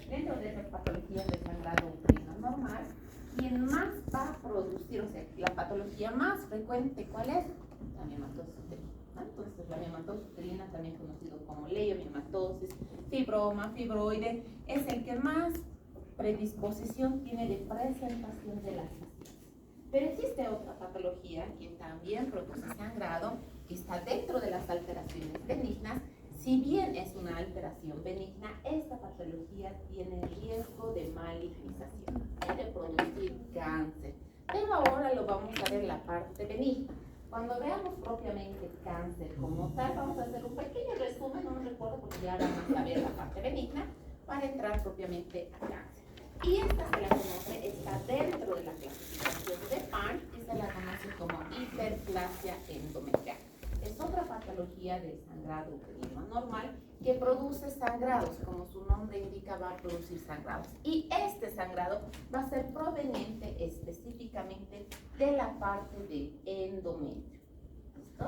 Dentro de esas patologías de sangrado uterino normal, quien más va a producir, o sea, la patología más frecuente, ¿cuál es? La miomatosis uterina. Entonces, la miomatosis uterina, también conocido como leiomiomatosis, fibroma, fibroide, es el que más predisposición tiene de presentación de las cistitis. Pero existe otra patología que también produce sangrado, que está dentro de las alteraciones benignas. Si bien es una alteración benigna, esta patología tiene riesgo de malignización, de producir cáncer. Pero ahora lo vamos a ver la parte benigna. Cuando veamos propiamente cáncer como tal, vamos a hacer un pequeño resumen, no me recuerdo porque ya vamos a ver la parte benigna, para entrar propiamente a cáncer. Y esta se la conoce, está dentro de la clasificación de PAN y se la conoce como hiperplasia endometrial. Es otra patología del sangrado uterino anormal que produce sangrados, como su nombre indica, va a producir sangrados. Y este sangrado va a ser proveniente específicamente de la parte del endometrio. ¿Listo?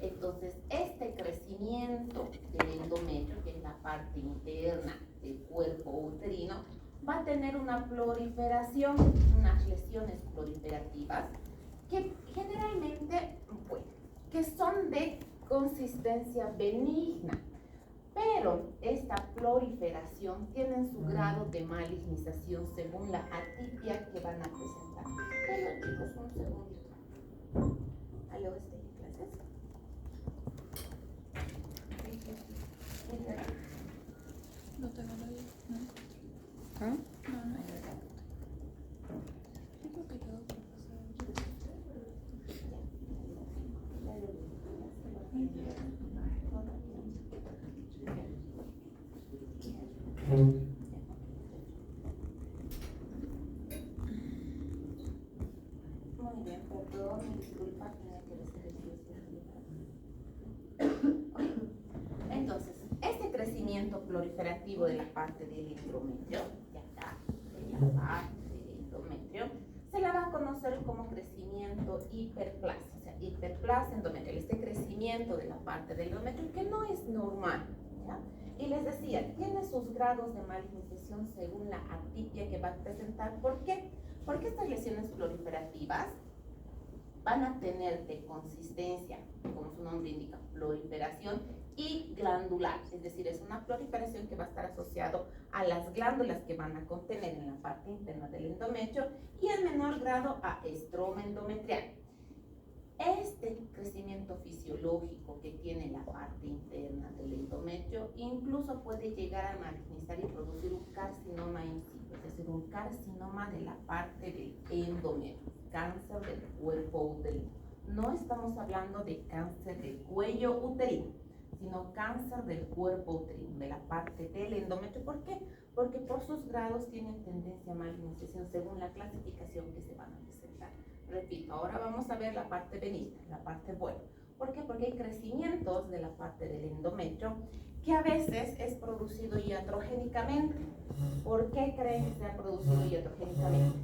Entonces, este crecimiento del endometrio, que es la parte interna del cuerpo uterino, va a tener una proliferación, unas lesiones proliferativas que generalmente, bueno, que son de consistencia benigna, pero esta proliferación tiene su grado de malignización según la atipia que van a presentar. Pero chicos, un segundito. ¿Aló, estoy en clases? No tengo nadie, ¿no? ¿Ah? No, no. Yo creo que quedó por Muy bien, perdón, disculpa, tenía que decir Entonces, este crecimiento proliferativo de la parte del endometrio, de acá, de la parte del endometrio, se la va a conocer como crecimiento hiperplasia, o sea, hiperplasia endometrial, este crecimiento de la parte del endometrio que no es normal, ¿ya? Y les decía, tiene sus grados de malignización según la atipia que va a presentar. ¿Por qué? Porque estas lesiones proliferativas van a tener de consistencia, como su nombre indica, proliferación y glandular, es decir, es una proliferación que va a estar asociado a las glándulas que van a contener en la parte interna del endometrio y en menor grado a estroma endometrial. Este crecimiento fisiológico que tiene la parte interna del endometrio incluso puede llegar a malignizar y producir un carcinoma in situ, es decir, un carcinoma de la parte del endometrio, cáncer del cuerpo uterino. No estamos hablando de cáncer del cuello uterino, sino cáncer del cuerpo uterino, de la parte del endometrio. ¿Por qué? Porque por sus grados tienen tendencia a malignización según la clasificación que se van a presentar. Repito, ahora vamos a ver la parte benigna, la parte buena. ¿Por qué? Porque hay crecimientos de la parte del endometrio que a veces es producido iatrogénicamente. ¿Por qué creen que se ha producido iatrogénicamente?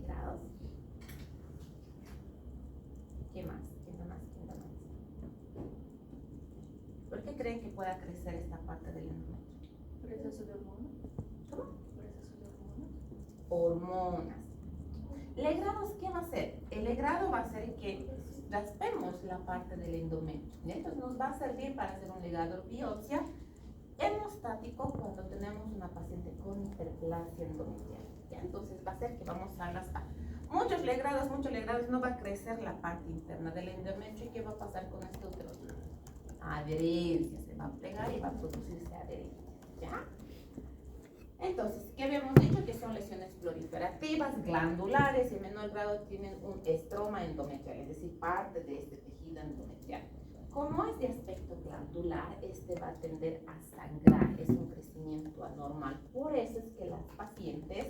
¿Grados? ¿Qué más? ¿Quién da más? ¿Quién da más? ¿Por qué creen que pueda crecer esta parte del endometrio? ¿Por exceso de hormonas? ¿Cómo? ¿Por exceso de hormonas? Hormonas. Legrados, ¿qué va a hacer? El legrado va a hacer que raspemos la parte del endometrio. Entonces nos va a servir para hacer un legrado biopsia hemostático cuando tenemos una paciente con hiperplasia endometrial. ¿Ya? Entonces va a ser que vamos a raspar. Muchos legrados, no va a crecer la parte interna del endometrio. ¿Y qué va a pasar con este útero? Adherencia, se va a pegar y va a producirse adherencia. ¿Ya? Entonces, ¿qué habíamos dicho? Que son lesiones proliferativas, glandulares y en menor grado tienen un estroma endometrial, es decir, parte de este tejido endometrial. Como es de aspecto glandular, este va a tender a sangrar, es un crecimiento anormal. Por eso es que las pacientes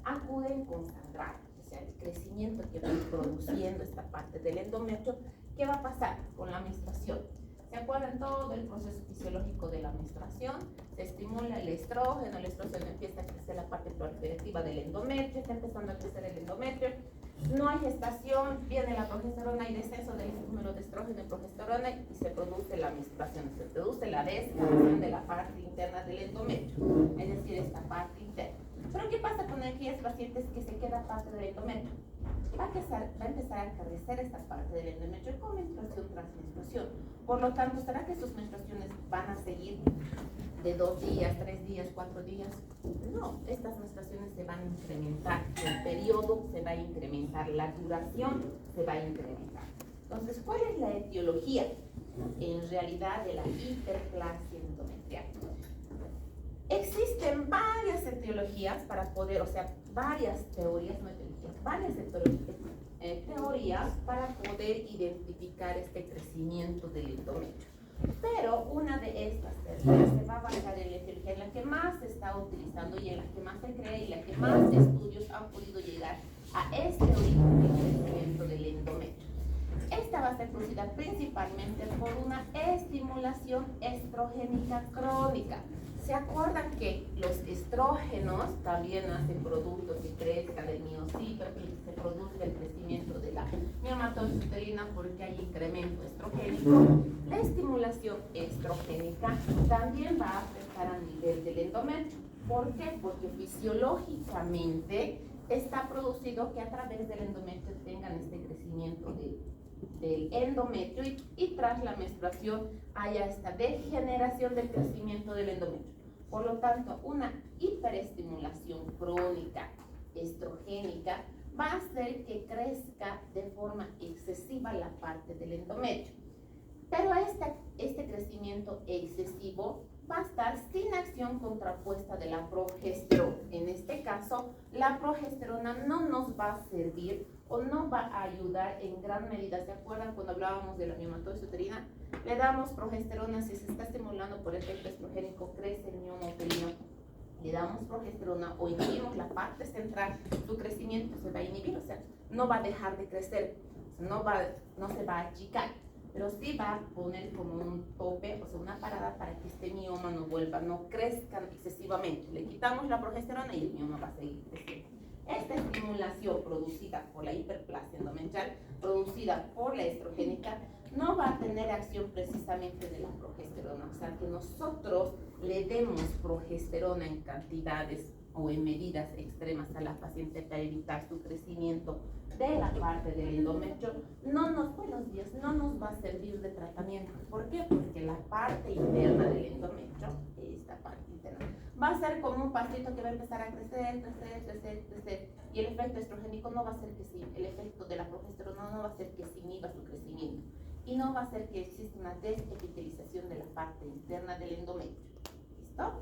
acuden con sangrado, o sea, el crecimiento que va produciendo esta parte del endometrio. ¿Qué va a pasar con la menstruación? ¿Se acuerdan todo el proceso fisiológico de la menstruación? Se estimula el estrógeno empieza a crecer la parte proliferativa del endometrio, está empezando a crecer el endometrio, No hay gestación, viene la progesterona y descenso del número de estrógeno y progesterona y se produce la menstruación, se produce la descamación de la parte interna del endometrio, es decir, esta parte interna. Pero ¿qué pasa con aquellas pacientes que se queda parte del endometrio? Va a empezar a crecer esta parte del endometrio con menstruación tras menstruación. Por lo tanto, ¿será que sus menstruaciones van a seguir de 2 días, 3 días, 4 días? No, estas menstruaciones se van a incrementar, el periodo se va a incrementar, la duración se va a incrementar. Entonces, ¿cuál es la etiología en realidad de la hiperplasia endometrial? Existen varias etiologías para poder, o sea, varias teorías, no etiologías, varias teorías para poder identificar este crecimiento del endometrio. Pero una de estas teorías se va a basar en la etiología en la que más se está utilizando y en la que más se cree y en la que más estudios han podido llegar a este origen del crecimiento del endometrio. Esta va a ser producida principalmente por una estimulación estrogénica crónica. ¿Se acuerdan que los estrógenos también hacen productos que crezcan el miocito, que se produce el crecimiento de la miomatosis uterina porque hay incremento estrogénico? La estimulación estrogénica también va a afectar a nivel del endometrio. ¿Por qué? Porque fisiológicamente está producido que a través del endometrio tengan este crecimiento del endometrio y tras la menstruación haya esta degeneración del crecimiento del endometrio. Por lo tanto, una hiperestimulación crónica estrogénica va a hacer que crezca de forma excesiva la parte del endometrio. Pero este crecimiento excesivo va a estar sin acción contrapuesta de la progesterona. En este caso, la progesterona no nos va a servir o no va a ayudar en gran medida. ¿Se acuerdan cuando hablábamos de la miomatosis uterina? Le damos progesterona, si se está estimulando por efecto estrogénico, crece el mioma uterino. Le damos progesterona o inhibimos la parte central, su crecimiento se va a inhibir, o sea, no va a dejar de crecer, no se va a achicar, pero sí va a poner como un tope, o sea, una parada para que este mioma no crezca excesivamente. Le quitamos la progesterona y el mioma va a seguir creciendo. Esta estimulación producida por la hiperplasia endometrial, producida por la estrogénica, no va a tener acción precisamente de la progesterona, o sea, que nosotros le demos progesterona en cantidades o en medidas extremas a la paciente para evitar su crecimiento de la parte del endometrio, no nos va a servir de tratamiento. ¿Por qué? Porque la parte interna del endometrio, esta parte interna, va a ser como un pastito que va a empezar a crecer, y el efecto estrogénico no va a hacer que sí, el efecto de la progesterona no va a hacer que se inhiba su crecimiento y no va a hacer que exista una desepitelización de la parte interna del endometrio. ¿Listo?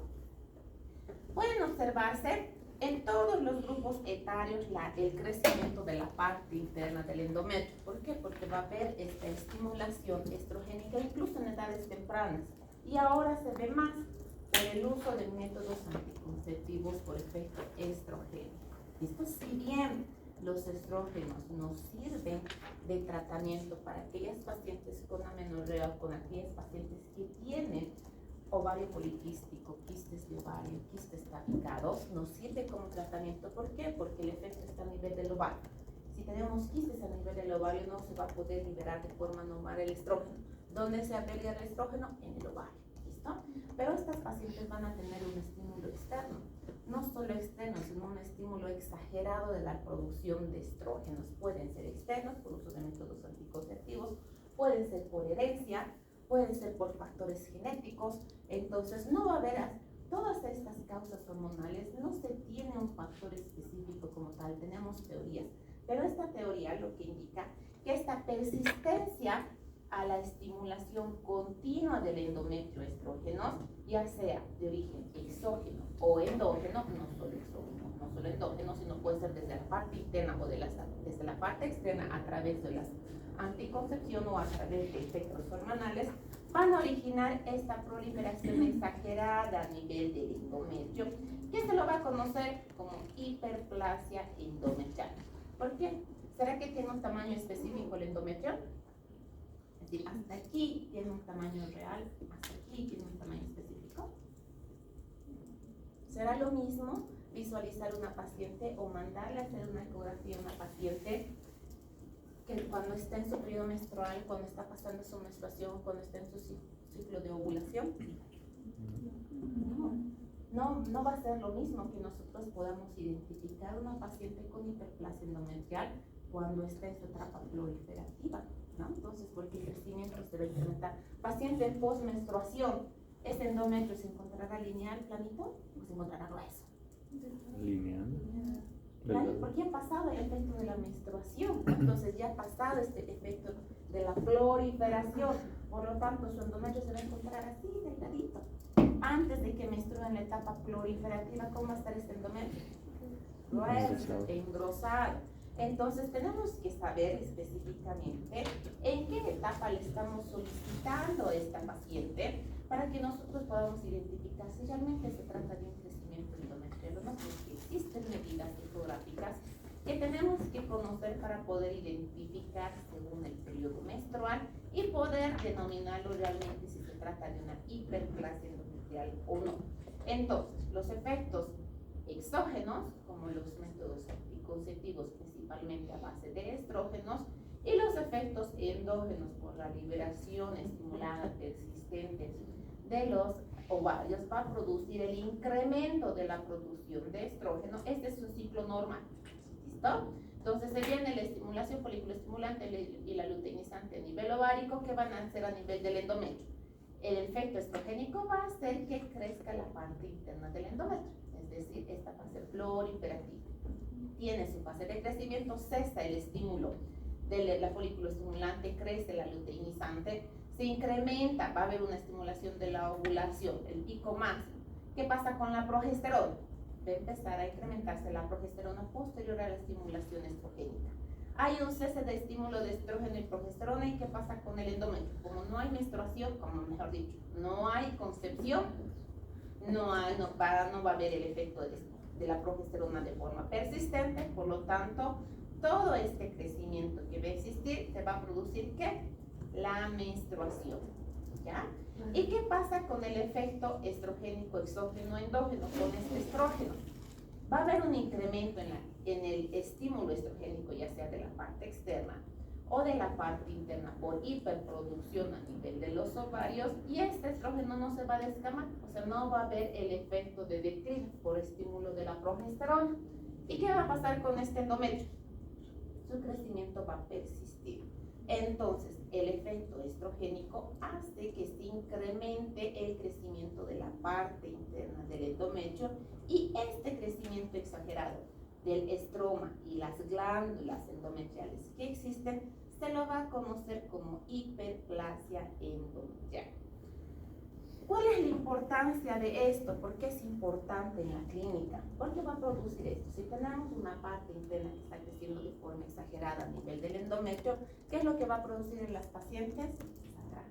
Pueden observarse en todos los grupos etarios el crecimiento de la parte interna del endometrio. ¿Por qué? Porque va a haber esta estimulación estrogénica incluso en edades tempranas. Y ahora se ve más por el uso de métodos anticonceptivos por efecto estrogénico. Esto, si bien los estrógenos nos sirven de tratamiento para aquellas pacientes con amenorrea o con aquellas pacientes que tienen ovario poliquístico, quistes de ovario, quistes tabicados, nos sirve como tratamiento. ¿Por qué? Porque el efecto está a nivel del ovario. Si tenemos quistes a nivel del ovario, no se va a poder liberar de forma normal el estrógeno. ¿Dónde se aplica el estrógeno? En el ovario. ¿Listo? Pero estas pacientes van a tener un estímulo externo. No solo externo, sino un estímulo exagerado de la producción de estrógenos. Pueden ser externos por uso de métodos anticonceptivos, pueden ser por herencia, pueden ser por factores genéticos. Entonces no va a haber todas estas causas hormonales, no se tiene un factor específico como tal, tenemos teorías, pero esta teoría lo que indica que esta persistencia a la estimulación continua del endometrio estrógeno, ya sea de origen exógeno o endógeno, no solo exógeno, no solo endógeno, sino puede ser desde la parte interna o desde la parte externa a través de la anticoncepción o a través de efectos hormonales, van a originar esta proliferación exagerada a nivel del endometrio, que se lo va a conocer como hiperplasia endometrial. ¿Por qué? ¿Será que tiene un tamaño específico el endometrio? Es decir, hasta aquí tiene un tamaño real, hasta aquí tiene un tamaño específico. ¿Será lo mismo? visualizar una paciente o mandarle a hacer una ecografía a una paciente que cuando está en su periodo menstrual, cuando está pasando su menstruación, cuando está en su ciclo de ovulación? No va a ser lo mismo que nosotros podamos identificar una paciente con hiperplasia endometrial cuando está en su etapa proliferativa, ¿no? Entonces, porque el crecimiento se va a incrementar. Paciente en postmenstruación, ¿este endometrio se encontrará lineal, planito, o se encontrará grueso? Lineal. Porque ha pasado el efecto de la menstruación, ¿no? Entonces ya ha pasado este efecto de la proliferación, por lo tanto su endometrio se va a encontrar así, delgadito. Antes de que menstrue en la etapa proliferativa, ¿cómo va a estar este endometrio? Grueso, engrosado. Entonces tenemos que saber específicamente en qué etapa le estamos solicitando a esta paciente para que nosotros podamos identificar si realmente se trata de un crecimiento endometrial o no, porque existen medidas ecográficas que tenemos que conocer para poder identificar según el periodo menstrual y poder denominarlo realmente si se trata de una hiperplasia endometrial o no. Entonces, los efectos exógenos, como los métodos anticonceptivos principalmente a base de estrógenos, y los efectos endógenos por la liberación estimulada persistente de los ovarios, va a producir el incremento de la producción de estrógeno. Este es un ciclo normal. ¿Listo? Entonces se viene la estimulación folículo estimulante y la luteinizante a nivel ovárico, que van a hacer a nivel del endometrio. El efecto estrogénico va a hacer que crezca la parte interna del endometrio, es decir, esta va a ser proliferativa. Tiene su fase de crecimiento, cesa el estímulo de la folículo estimulante, crece la luteinizante, se incrementa, va a haber una estimulación de la ovulación, el pico máximo. ¿Qué pasa con la progesterona? Va a empezar a incrementarse la progesterona posterior a la estimulación estrogénica. Hay un cese de estímulo de estrógeno y progesterona. ¿Y qué pasa con el endometrio? Como no hay menstruación, como mejor dicho, no hay concepción, no va a haber el efecto de la progesterona de forma persistente. Por lo tanto, todo este crecimiento que va a existir se va a producir ¿qué? La menstruación, ¿ya? ¿Y qué pasa con el efecto estrogénico exógeno endógeno, con este estrógeno? Va a haber un incremento en el estímulo estrogénico, ya sea de la parte externa o de la parte interna por hiperproducción a nivel de los ovarios, y este estrógeno no se va a descamar, o sea, no va a haber el efecto de declive por estímulo de la progesterona. ¿Y qué va a pasar con este endometrio? Su crecimiento va a persistir. Entonces, el efecto estrogénico hace que se incremente el crecimiento de la parte interna del endometrio, y este crecimiento exagerado del estroma y las glándulas endometriales que existen se lo va a conocer como hiperplasia endometrial. ¿Cuál es la importancia de esto? ¿Por qué es importante en la clínica? ¿Por qué va a producir esto? Si tenemos una parte interna que está creciendo de forma exagerada a nivel del endometrio, ¿qué es lo que va a producir en las pacientes? Sangrado,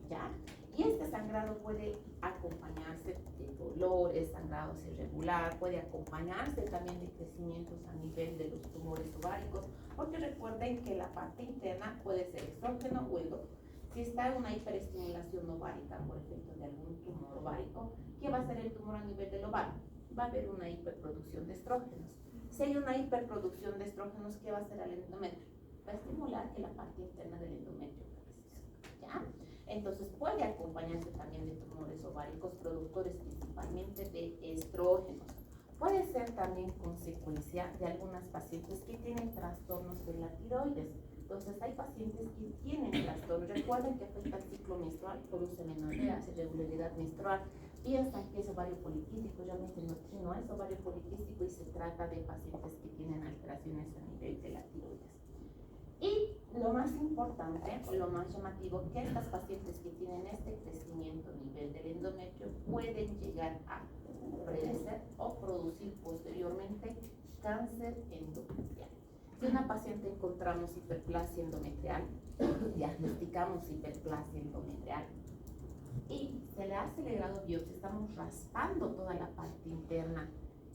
¿ya? Y este sangrado puede acompañarse de dolores, sangrados irregular, puede acompañarse también de crecimientos a nivel de los tumores ováricos, porque recuerden que la parte interna puede ser estrógeno o endógeno. Si está en una hiperestimulación ovárica por efecto de algún tumor ovárico, ¿qué va a ser el tumor a nivel del ovario? Va a haber una hiperproducción de estrógenos. Si hay una hiperproducción de estrógenos, ¿qué va a hacer al endometrio? Va a estimular que la parte interna del endometrio crezca, ¿ya? Entonces puede acompañarse también de tumores ováricos productores principalmente de estrógenos. Puede ser también consecuencia de algunas pacientes que tienen trastornos de la tiroides. Entonces hay pacientes que tienen trastornos. Recuerden que afecta el ciclo menstrual, produce menorrea, irregularidad menstrual. Piensan que es ovario poliquístico, realmente no es ovario poliquístico, y se trata de pacientes que tienen alteraciones a nivel de la tiroides. Y lo más importante, o lo más llamativo, que estas pacientes que tienen este crecimiento a nivel del endometrio pueden llegar a padecer o producir posteriormente cáncer endometrial. Si una paciente encontramos hiperplasia endometrial, diagnosticamos hiperplasia endometrial y se le hace el grado biopsia, estamos raspando toda la parte interna,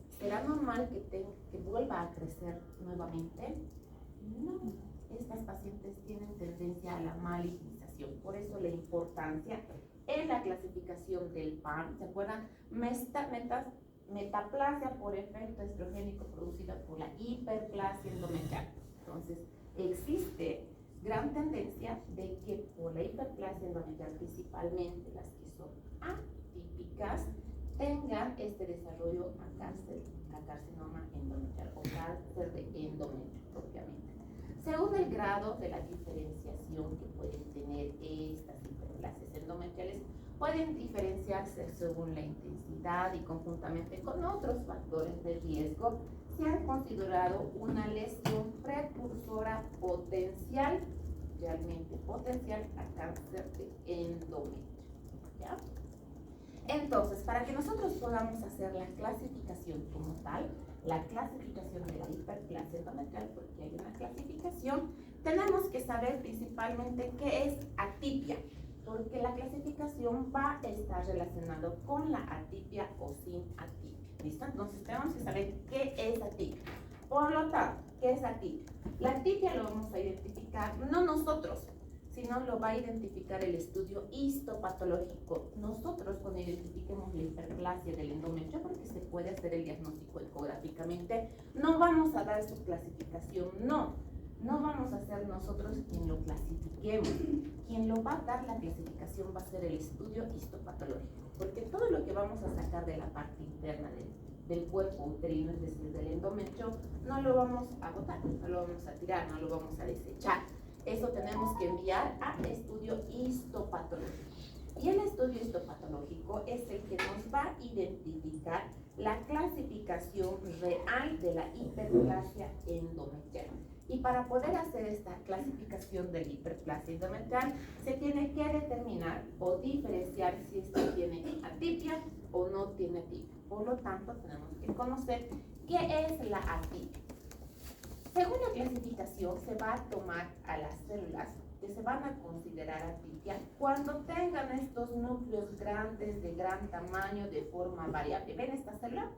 ¿será normal que vuelva a crecer nuevamente? No. Estas pacientes tienen tendencia a la malignización, por eso la importancia en la clasificación del PAM. ¿Se acuerdan? metaplasia por efecto estrogénico producida por la hiperplasia endometrial. Entonces, existe gran tendencia de que por la hiperplasia endometrial, principalmente las que son atípicas, tengan este desarrollo a carcinoma endometrial o cáncer de endometrio propiamente. Según el grado de la diferenciación que pueden tener estas hiperplasias endometriales, pueden diferenciarse según la intensidad y conjuntamente con otros factores de riesgo. Se han considerado una lesión precursora potencial, realmente potencial, a cáncer de endometrio. ¿Ya? Entonces, para que nosotros podamos hacer la clasificación como tal, la clasificación de la hiperplasia endometrial, porque hay una clasificación, tenemos que saber principalmente qué es atipia, porque la clasificación va a estar relacionado con la atipia o sin atipia. ¿Listo? Entonces tenemos que saber qué es atipia. Por lo tanto, ¿qué es atipia? La atipia lo vamos a identificar, no nosotros, sino lo va a identificar el estudio histopatológico. Nosotros, cuando identifiquemos la hiperplasia del endometrio, porque se puede hacer el diagnóstico ecográficamente, no vamos a dar su clasificación, no vamos a ser nosotros quien lo clasifiquemos. Quien lo va a dar la clasificación va a ser el estudio histopatológico, porque todo lo que vamos a sacar de la parte interna del cuerpo uterino, es decir, del endometrio, no lo vamos a botar, no lo vamos a tirar, no lo vamos a desechar. Eso tenemos que enviar a estudio histopatológico. Y el estudio histopatológico es el que nos va a identificar la clasificación real de la hiperplasia endometrial. Y para poder hacer esta clasificación de la hiperplasia endometrial, se tiene que determinar o diferenciar si esta tiene atipia o no tiene atipia. Por lo tanto, tenemos que conocer qué es la atipia. Según la clasificación, se va a tomar a las células que se van a considerar atipia cuando tengan estos núcleos grandes de gran tamaño de forma variable. ¿Ven esta célula?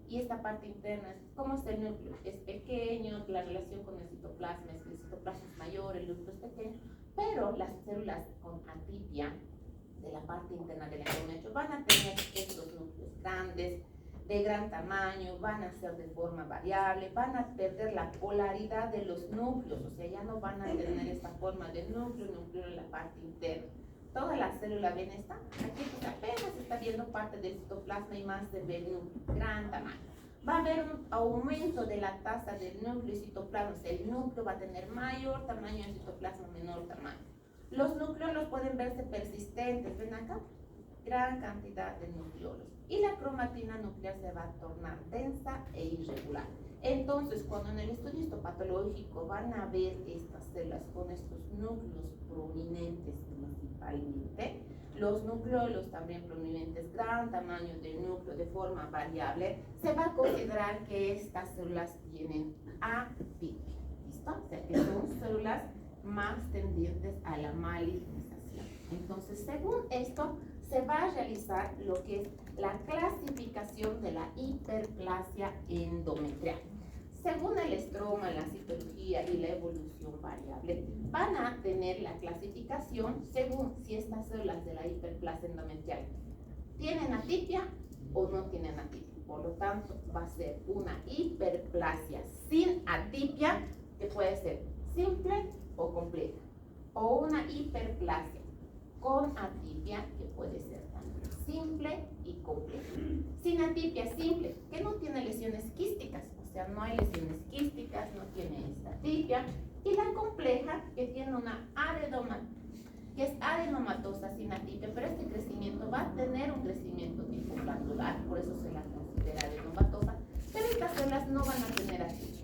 Y esta parte interna, ¿cómo es el núcleo? Es pequeño, la relación con el citoplasma es que el citoplasma es mayor, el núcleo es pequeño, pero las células con atipia de la parte interna del endometrio van a tener estos núcleos grandes, de gran tamaño, van a ser de forma variable, van a perder la polaridad de los núcleos, o sea, ya no van a tener esta forma de núcleo en la parte interna. Toda la célula, ¿ven esta? Aquí pues apenas está viendo parte del citoplasma y más de ver núcleo, gran tamaño. Va a haber un aumento de la tasa del núcleo y citoplasma, o sea, el núcleo va a tener mayor tamaño, el citoplasma menor tamaño. Los núcleolos pueden verse persistentes, ¿ven acá? Gran cantidad de núcleolos. Y la cromatina nuclear se va a tornar densa e irregular. Entonces, cuando en el estudio histopatológico van a ver estas células con estos núcleos prominentes principalmente, los núcleolos también prominentes, gran tamaño del núcleo de forma variable, se va a considerar que estas células tienen atipia. ¿Listo? O sea, que son células más tendientes a la malignización. Entonces, según esto, se va a realizar lo que es la clasificación de la hiperplasia endometrial. Según el estroma, la citología y la evolución variable, van a tener la clasificación según si estas células de la hiperplasia endometrial tienen atipia o no tienen atipia. Por lo tanto, va a ser una hiperplasia sin atipia, que puede ser simple o completa, o una hiperplasia con atipia, que puede ser también simple y completa. Sin atipia simple, que no tiene lesiones quísticas, o sea, no hay lesiones quísticas, no tiene esta atipia. Y la compleja, que tiene una que es adenomatosa sin atipia, pero este crecimiento va a tener un crecimiento tipo glandular, por eso se la considera adenomatosa, pero estas células no van a tener atipia.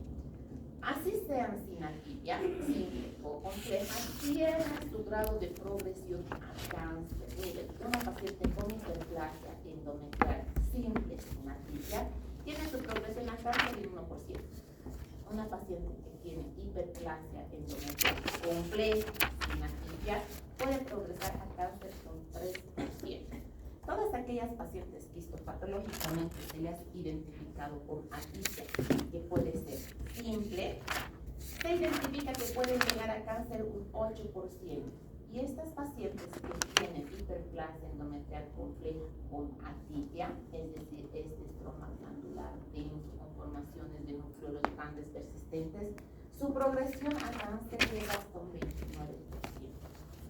Así sean sin atipia, simple o compleja, tienen su grado de progresión a cáncer. Miren, una paciente con hiperplasia endometrial simple sin atipia tiene su progresión a cáncer del 1%. Una paciente que tiene hiperplasia endometrial compleja sin atipia puede progresar a cáncer con 3%. Todas aquellas pacientes que histopatológicamente se les ha identificado con atipia, que puede ser simple, se identifica que pueden llegar a cáncer un 8%. Y estas pacientes que tienen hiperplasia endometrial compleja con atipia, es decir, este estroma glandular denso con formaciones de núcleos grandes persistentes, su progresión a cáncer llega hasta un 29%.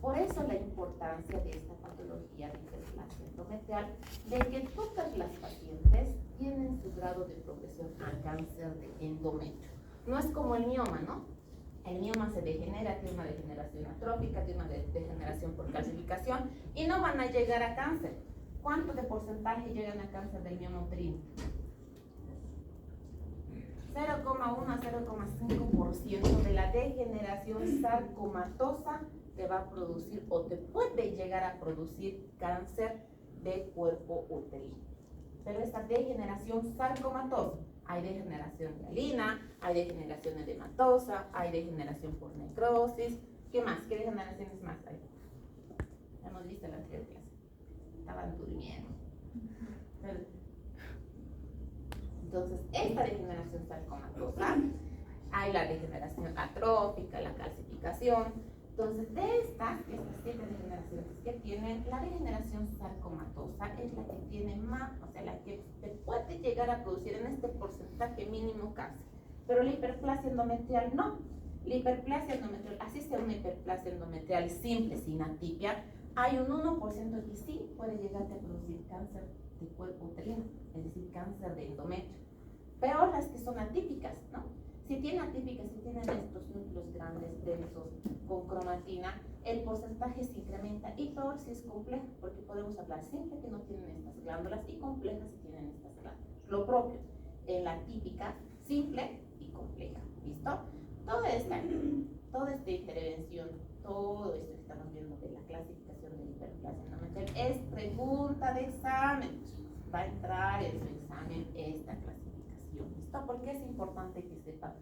Por eso la importancia de esta patología de hiperplasia endometrial, de que todas las pacientes tienen su grado de progresión a cáncer de endometrio. No es como el mioma, ¿no? El mioma se degenera, tiene una degeneración atrófica, tiene una degeneración por calcificación y no van a llegar a cáncer. ¿Cuánto de porcentaje llegan a cáncer del mioma uterino? 0,1 a 0,5% de la degeneración sarcomatosa te va a producir o te puede llegar a producir cáncer de cuerpo uterino. Pero esta degeneración sarcomatosa, hay degeneración hialina, hay degeneración edematosa, hay degeneración por necrosis. ¿Qué más? ¿Qué degeneraciones más hay? Hemos visto en la anterior clase. Estaban durmiendo. Entonces, esta degeneración sarcomatosa, hay la degeneración atrófica, la calcificación. Entonces, de estas 7 degeneraciones que tienen, la degeneración sarcomatosa es la que tiene más, o sea, la que te puede llegar a producir en este porcentaje mínimo cáncer. Pero la hiperplasia endometrial no. La hiperplasia endometrial, así sea una hiperplasia endometrial simple, sin atipia, hay un 1% que sí puede llegarte a producir cáncer de cuerpo uterino, es decir, cáncer de endometrio. Peor las que son atípicas, ¿no? Si tienen atípicas, si tienen estos núcleos grandes, densos, con cromatina, el porcentaje se incrementa, y peor si es compleja, porque podemos hablar simple que no tienen estas glándulas y complejas si tienen estas glándulas. Lo propio en la típica, simple y compleja. ¿Listo? Toda esta intervención, todo esto que estamos viendo de la clasificación de hiperplasia endometrial es pregunta de examen. Va a entrar en su examen esta clasificación. ¿Listo? Porque es importante que sepan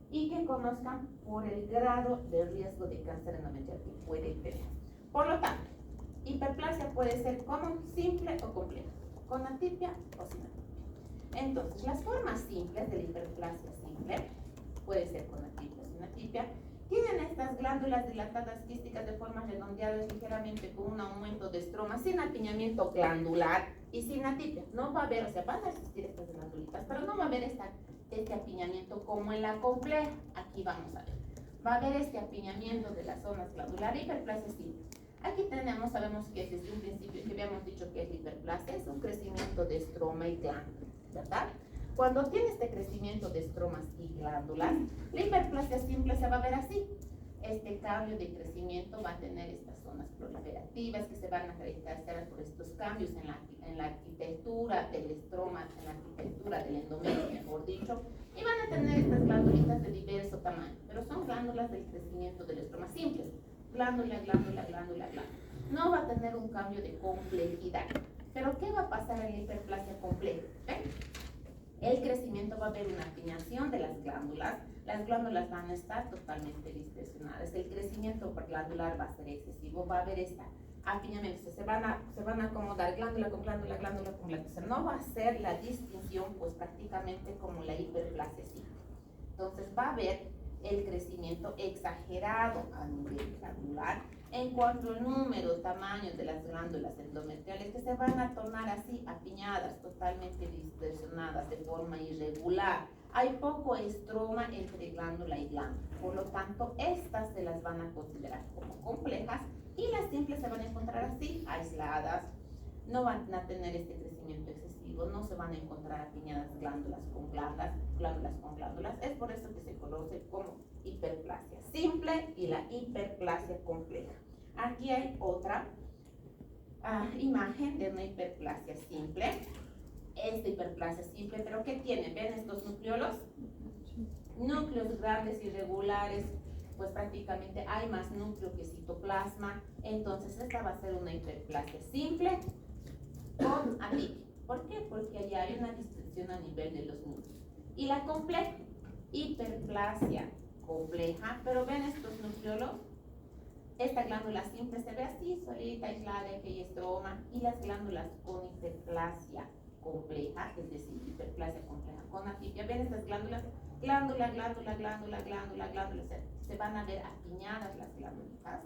y que conozcan por el grado de riesgo de cáncer endometrial que puede tener. Por lo tanto, hiperplasia puede ser como simple o compleja, con atipia o sin atipia. Entonces, las formas simples de la hiperplasia simple, puede ser con atipia o sin atipia, tienen estas glándulas dilatadas quísticas de formas redondeadas ligeramente con un aumento de estroma sin apiñamiento glandular y sin atipia. No va a haber, o sea, van a existir estas glandulitas, pero no va a haber este apiñamiento como en la compleja. Aquí vamos a ver. Va a haber este apiñamiento de las zonas glandular y hiperplasia simple. Aquí tenemos, sabemos que desde un principio que habíamos dicho que es hiperplasia, es un crecimiento de estroma y glándula, ¿verdad? Cuando tiene este crecimiento de estromas y glándulas, la hiperplasia simple se va a ver así. Este cambio de crecimiento va a tener estas zonas proliferativas que se van a caracterizar por estos cambios en la arquitectura del estroma, en la arquitectura del endometrio, mejor dicho, y van a tener estas glándulitas de diverso tamaño, pero son glándulas del crecimiento del estroma simple. Glándula, glándula, glándula, glándula. No va a tener un cambio de complejidad. Pero ¿qué va a pasar en la hiperplasia compleja? ¿Ven? El crecimiento va a haber una apiñación de las glándulas van a estar totalmente dispersionadas, el crecimiento glandular va a ser excesivo, va a haber este apiñamiento, se van a acomodar glándula con glándula, glándula con glándula, o sea, no va a ser la distinción pues prácticamente como la hiperplasia simple. Entonces va a haber el crecimiento exagerado a nivel glandular en cuanto al número, tamaño de las glándulas endometriales que se van a tornar así, apiñadas, totalmente dispersionadas de forma irregular. Hay poco estroma entre glándula y glándula, por lo tanto estas se las van a considerar como complejas y las simples se van a encontrar así, aisladas, no van a tener este crecimiento excesivo, no se van a encontrar apiñadas glándulas con glándulas, es por eso que se conoce como hiperplasia simple y la hiperplasia compleja. Aquí hay otra imagen de una hiperplasia simple. Esta hiperplasia simple, pero ¿qué tiene? ¿Ven estos nucleolos? Núcleos grandes, irregulares, pues prácticamente hay más núcleo que citoplasma. Entonces esta va a ser una hiperplasia simple con atipia. ¿Por qué? Porque allá hay una distensión a nivel de los núcleos. Y la compleja, hiperplasia compleja, pero ven estos nucleolos. Esta glándula simple se ve así, solita, aislada, que hay estroma, y las glándulas con hiperplasia compleja, es decir, hiperplasia compleja con atipia, ven estas glándulas, glándula, se van a ver apiñadas las glándulas.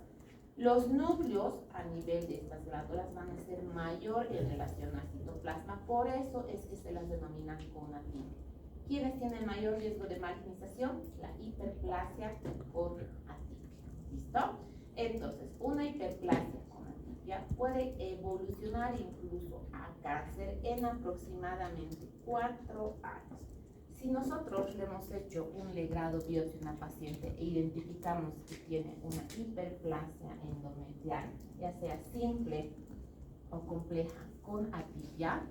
Los núcleos a nivel de estas glándulas van a ser mayor en relación al citoplasma, por eso es que se las denomina conatípia. ¿Quiénes tienen mayor riesgo de marginización? La hiperplasia conatípia. ¿Listo? Entonces, una hiperplasia conatípia puede evolucionar incluso a cáncer en aproximadamente 4 años. Si nosotros le hemos hecho un legrado biopsia a una paciente e identificamos que tiene una hiperplasia endometrial, ya sea simple o compleja con atipia,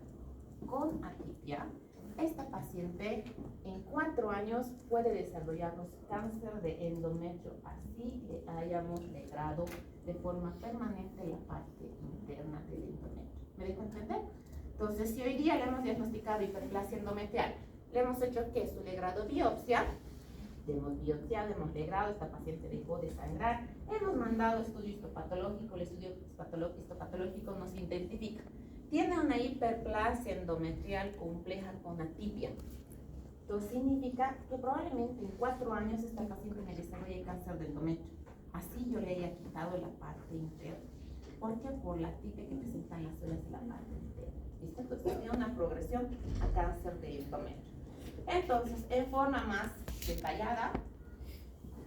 esta paciente en 4 años puede desarrollarnos cáncer de endometrio, así le hayamos legrado de forma permanente la parte interna del endometrio. ¿Me dejo entender? Entonces, si hoy día le hemos diagnosticado hiperplasia endometrial, le hemos hecho ¿qué? Su legrado biopsia, le hemos biopsiado, hemos legrado, esta paciente dejó de sangrar, hemos mandado estudio histopatológico, el estudio histopatológico nos identifica. Tiene una hiperplasia endometrial compleja con atipia. Entonces significa que probablemente en 4 años esta paciente me desarrolle cáncer de endometrio. Así yo le haya quitado la parte interna. ¿Por qué? Por la atipia que presentan las células de la parte interna. ¿Listo? Entonces tiene una progresión a cáncer de endometrio. Entonces, en forma más detallada,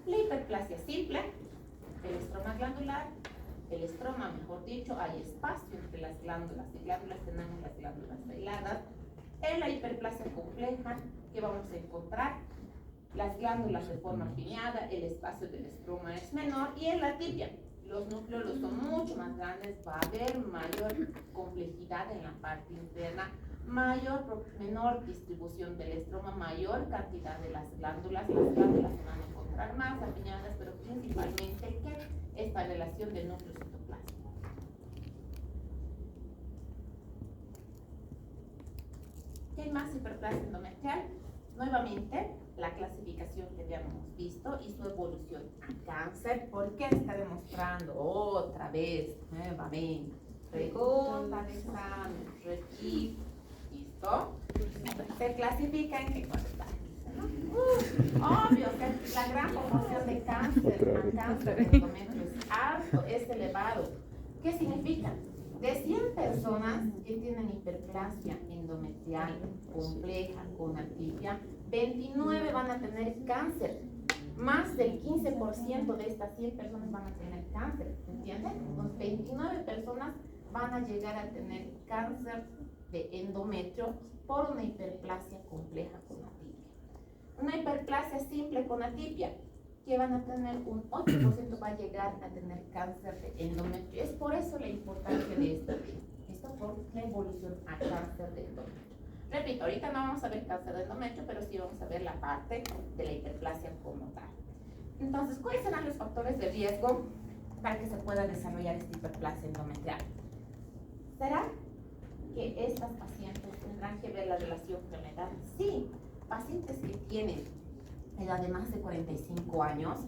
la hiperplasia simple, el estroma glandular, el estroma, mejor dicho, hay espacio entre las glándulas. En glándulas tenemos las glándulas aisladas. En la hiperplasia compleja, ¿qué vamos a encontrar? Las glándulas de forma piñada, el espacio del estroma es menor, y en la tibia, los núcleos son mucho más grandes, va a haber mayor complejidad en la parte interna, menor distribución del estroma, mayor cantidad de las glándulas se van a encontrar más apiñadas, pero principalmente esta relación de núcleo citoplasma. ¿Qué hay más? Hiperplasia endometrial. Nuevamente, la clasificación que habíamos visto y su evolución a cáncer. ¿Por qué está demostrando otra vez, nuevamente? Pregunta de examen, repito. ¿Listo? Se clasifica en qué cosa. Obvio que la gran proporción de cáncer a cáncer de endometrio es alto, es elevado. ¿Qué significa? De 100 personas que tienen hiperplasia endometrial compleja con atipia, 29 van a tener cáncer. Más del 15% de estas 100 personas van a tener cáncer, ¿entiendes? Entonces, 29 personas van a llegar a tener cáncer de endometrio por una hiperplasia compleja con atipia. Una hiperplasia simple con atipia, que van a tener un 8% va a llegar a tener cáncer de endometrio. Es por eso la importancia de esto. Esto por la evolución a cáncer de endometrio. Repito, ahorita no vamos a ver cáncer de endometrio, pero sí vamos a ver la parte de la hiperplasia como tal. Entonces, ¿cuáles serán los factores de riesgo para que se pueda desarrollar esta hiperplasia endometrial? ¿Será que estas pacientes tendrán que ver la relación con la edad? Sí, pacientes que tienen edad de más de 45 años,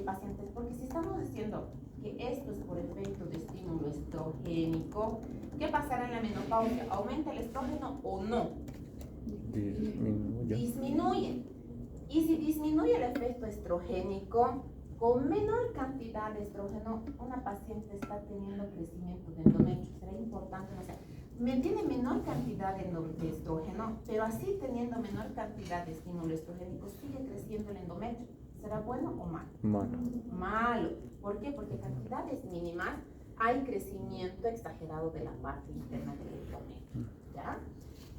pacientes, porque si estamos diciendo que esto es por efecto de estímulo estrogénico, ¿qué pasará en la menopausia? ¿Aumenta el estrógeno o no? Disminuye. Y si disminuye el efecto estrogénico, con menor cantidad de estrógeno, una paciente está teniendo crecimiento de endometrio. Será importante, o sea, tiene menor cantidad de estrógeno, pero así teniendo menor cantidad de estímulo estrogénico, sigue creciendo el endometrio. ¿Será bueno o malo? Malo. Malo. ¿Por qué? Porque cantidades mínimas hay crecimiento exagerado de la parte interna del endometrio. ¿Ya?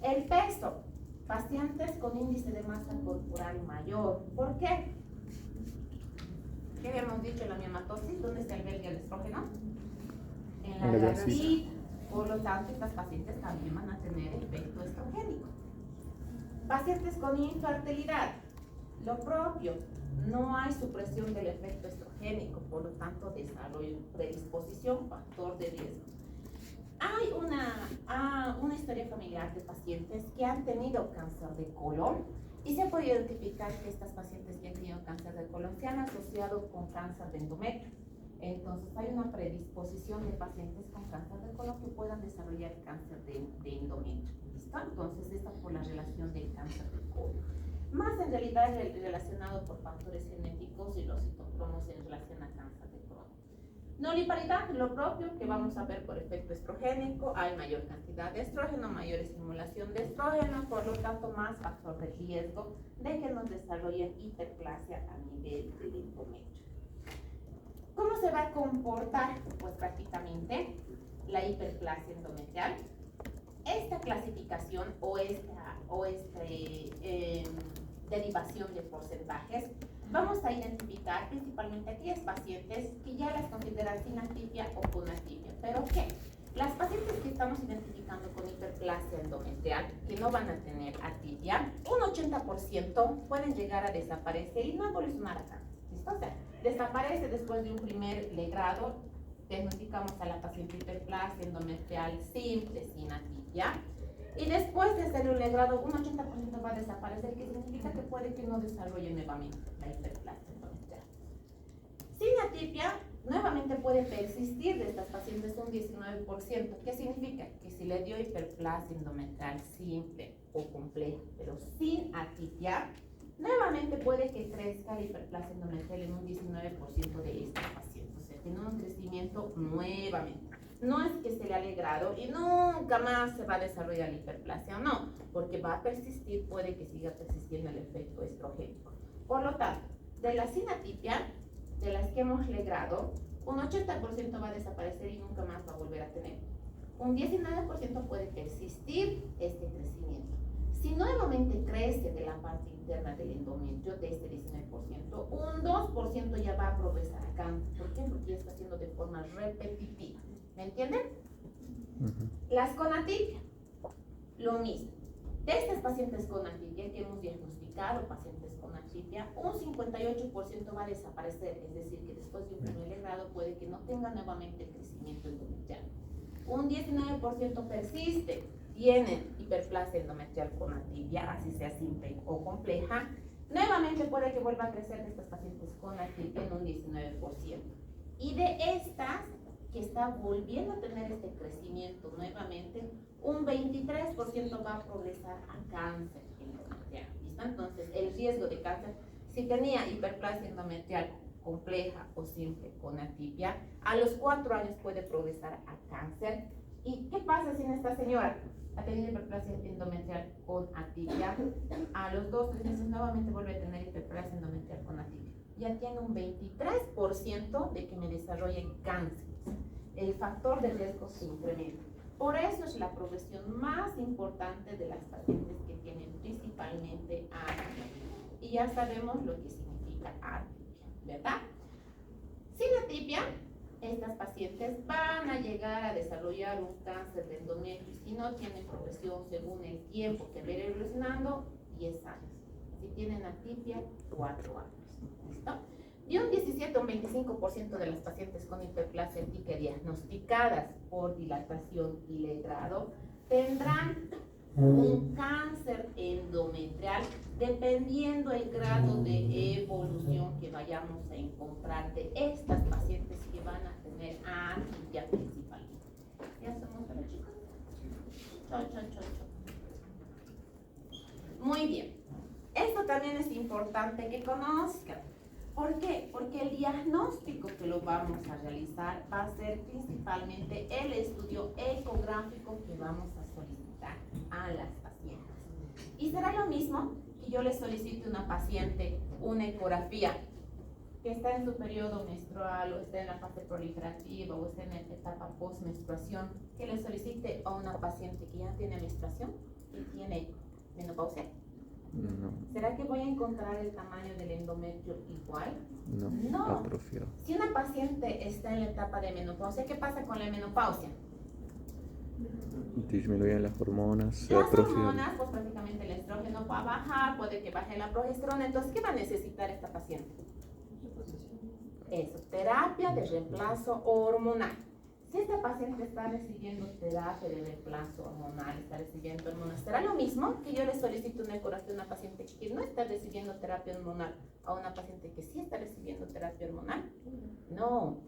El peso. Pacientes con índice de masa corporal mayor. ¿Por qué? ¿Qué habíamos dicho en la miomatosis? ¿Dónde se alberga el estrógeno? En la grasita. Por lo tanto, estas pacientes también van a tener efecto estrogénico. Pacientes con infertilidad, lo propio, no hay supresión del efecto estrogénico, por lo tanto, desarrollo, predisposición, factor de riesgo. Hay una historia familiar de pacientes que han tenido cáncer de colon y se ha podido identificar que estas pacientes que han tenido cáncer de colon se han asociado con cáncer de endometrio. Entonces hay una predisposición de pacientes con cáncer de colon que puedan desarrollar cáncer de endometrio. ¿Listo? Entonces esta por la relación del cáncer de colon. Más en realidad relacionado por factores genéticos y los citocromos en relación a cáncer de colon. Noliparidad, lo propio que vamos a ver por efecto estrogénico, hay mayor cantidad de estrógeno, mayor estimulación de estrógeno, por lo tanto más factor de riesgo de que nos desarrollen hiperplasia a nivel del endometrio. ¿Cómo se va a comportar? Pues prácticamente la hiperplasia endometrial. Esta clasificación o esta derivación de porcentajes, vamos a identificar principalmente aquellas pacientes que ya las consideran sin atipia o con atipia. ¿Pero qué? Las pacientes que estamos identificando con hiperplasia endometrial, que no van a tener atipia, un 80% pueden llegar a desaparecer y no evolucionar acá. ¿Listo? O sea, desaparece después de un primer legrado, diagnosticamos a la paciente hiperplasia endometrial simple, sin atipia. Y después de hacer un legrado, un 80% va a desaparecer, que significa que puede que no desarrolle nuevamente la hiperplasia endometrial. Sin atipia, nuevamente puede persistir de estas pacientes un 19%. ¿Qué significa? Que si le dio hiperplasia endometrial simple o compleja, pero sin atipia, nuevamente puede que crezca la hiperplasia endometrial en un 19% de estas pacientes. O sea, tiene un crecimiento nuevamente. No es que se le ha alegrado y nunca más se va a desarrollar la hiperplasia, no, porque va a persistir, puede que siga persistiendo el efecto estrogénico. Por lo tanto, de la sinatipia, de las que hemos legrado, un 80% va a desaparecer y nunca más va a volver a tener. Un 19% puede persistir este crecimiento. Si nuevamente crece de la parte interna del endometrio, de este 19%, un 2% ya va a progresar a cáncer. ¿Por qué? Porque ya está haciendo de forma repetitiva. ¿Me entienden? Las con atipia, lo mismo. De estas pacientes con atipia que hemos diagnosticado, pacientes con atipia, un 58% va a desaparecer, es decir, que después de un primer grado puede que no tenga nuevamente el crecimiento endometrial. Un 19% persiste, tienen hiperplasia endometrial con atipia, así sea simple o compleja. Nuevamente puede que vuelva a crecer de estas pacientes con atipia en un 19%. Y de estas que está volviendo a tener este crecimiento nuevamente, un 23% va a progresar a cáncer endometrial. ¿Listo? Entonces, el riesgo de cáncer, si tenía hiperplasia endometrial compleja o simple con atipia, a los 4 años puede progresar a cáncer. ¿Y qué pasa si esta señora ha tenido hiperplasia endometrial con atipia? A los 2-3 meses nuevamente vuelve a tener hiperplasia endometrial con atipia. Ya tiene un 23% de que me desarrolle cáncer. El factor de riesgo se incrementa. Por eso es la progresión más importante de las pacientes que tienen principalmente atipia. Y ya sabemos lo que significa atipia, ¿verdad? Sin atipia, estas pacientes van a llegar a desarrollar un cáncer de endometrio. Si no tienen progresión según el tiempo que va a ir evolucionando, 10 años. Si tienen atipia, 4 años. ¿Listo? Y un 17 o un 25% de las pacientes con hiperplasia endometrial diagnosticadas por dilatación y legrado tendrán un cáncer endometrial dependiendo el grado de evolución que vayamos a encontrar de estas pacientes que van a tener atipia principalmente. ¿Ya somos para chicos? Chau. Muy bien. Esto también es importante que conozcan. ¿Por qué? Porque el diagnóstico que lo vamos a realizar va a ser principalmente el estudio ecográfico que vamos a solicitar a las pacientes. Y será lo mismo que yo le solicite a una paciente una ecografía que está en su periodo menstrual o está en la fase proliferativa o está en la etapa post-menstruación, que le solicite a una paciente que ya tiene menstruación y tiene menopausia. No. ¿Será que voy a encontrar el tamaño del endometrio igual? No. Atrofiado. Si una paciente está en la etapa de menopausia, ¿qué pasa con la menopausia? Disminuyen las hormonas, se Las atrofian. hormonas, pues prácticamente el estrógeno va a bajar, puede que baje la progesterona. Entonces, ¿qué va a necesitar esta paciente? Eso, terapia de reemplazo hormonal. Si esta paciente está recibiendo terapia de reemplazo hormonal, está recibiendo hormonas, ¿será lo mismo que yo le solicito una ecografía a una paciente que no está recibiendo terapia hormonal a una paciente que sí está recibiendo terapia hormonal? No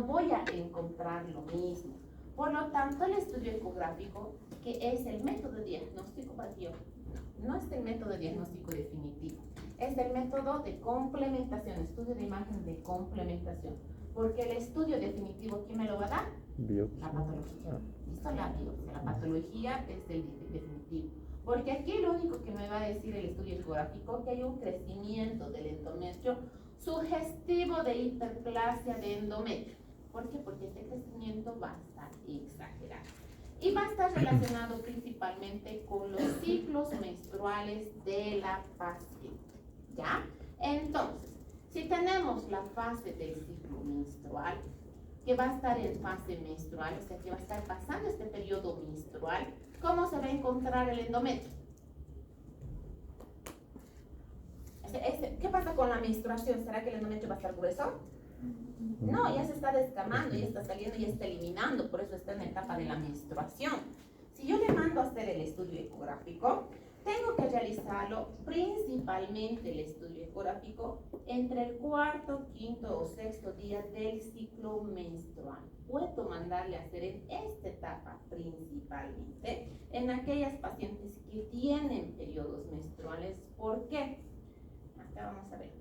voy a encontrar lo mismo. Por lo tanto, el estudio ecográfico, que es el método diagnóstico básico, no es el método diagnóstico definitivo, es el método de complementación, estudio de imagen de complementación. Porque el estudio definitivo, ¿quién me lo va a dar? Biopsia. La patología. ¿Listo? La biopsia. La patología es el definitivo. Porque aquí lo único que me va a decir el estudio ecográfico que hay un crecimiento del endometrio sugestivo de hiperplasia de endometrio. ¿Por qué? Porque este crecimiento va a estar exagerado. Y va a estar relacionado principalmente con los ciclos menstruales de la paciente. ¿Ya? Entonces, si tenemos la fase del ciclo menstrual, que va a estar en fase menstrual, o sea que va a estar pasando este periodo menstrual, ¿cómo se va a encontrar el endometrio? ¿Qué pasa con la menstruación? ¿Será que el endometrio va a estar grueso? No, ya se está descamando, ya está saliendo, ya está eliminando, por eso está en la etapa de la menstruación. Si yo le mando a hacer el estudio ecográfico, tengo que realizarlo principalmente el estudio ecográfico entre el cuarto, quinto o sexto día del ciclo menstrual. Puedo mandarle a hacer en esta etapa principalmente en aquellas pacientes que tienen periodos menstruales. ¿Por qué? Acá vamos a ver.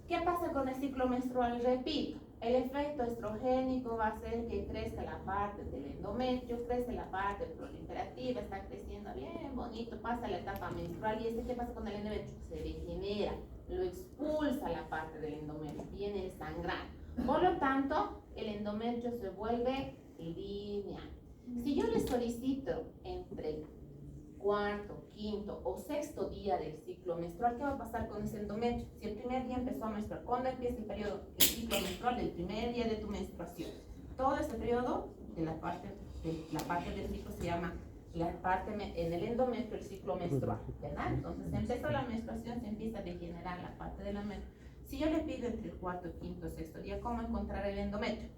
¿Qué pasa con el ciclo menstrual? Repito, el efecto estrogénico va a hacer que crezca la parte del endometrio, crece la parte proliferativa, está creciendo bien bonito, pasa la etapa menstrual y ¿qué pasa con el endometrio? Se degenera, lo expulsa la parte del endometrio, viene el sangrado. Por lo tanto, el endometrio se vuelve lineal. Si yo le solicito entre el cuarto, quinto o sexto día del ciclo menstrual, ¿qué va a pasar con ese endometrio? Si el primer día empezó a menstruar, ¿cuándo empieza el periodo, el ciclo menstrual? Del primer día de tu menstruación. Todo ese periodo de la parte del ciclo se llama la parte en el endometrio, el ciclo menstrual, ¿verdad? Entonces empezó la menstruación, se empieza a degenerar la parte de la menstruación. Si yo le pido entre el cuarto, quinto, sexto día, ¿cómo encontrar el endometrio?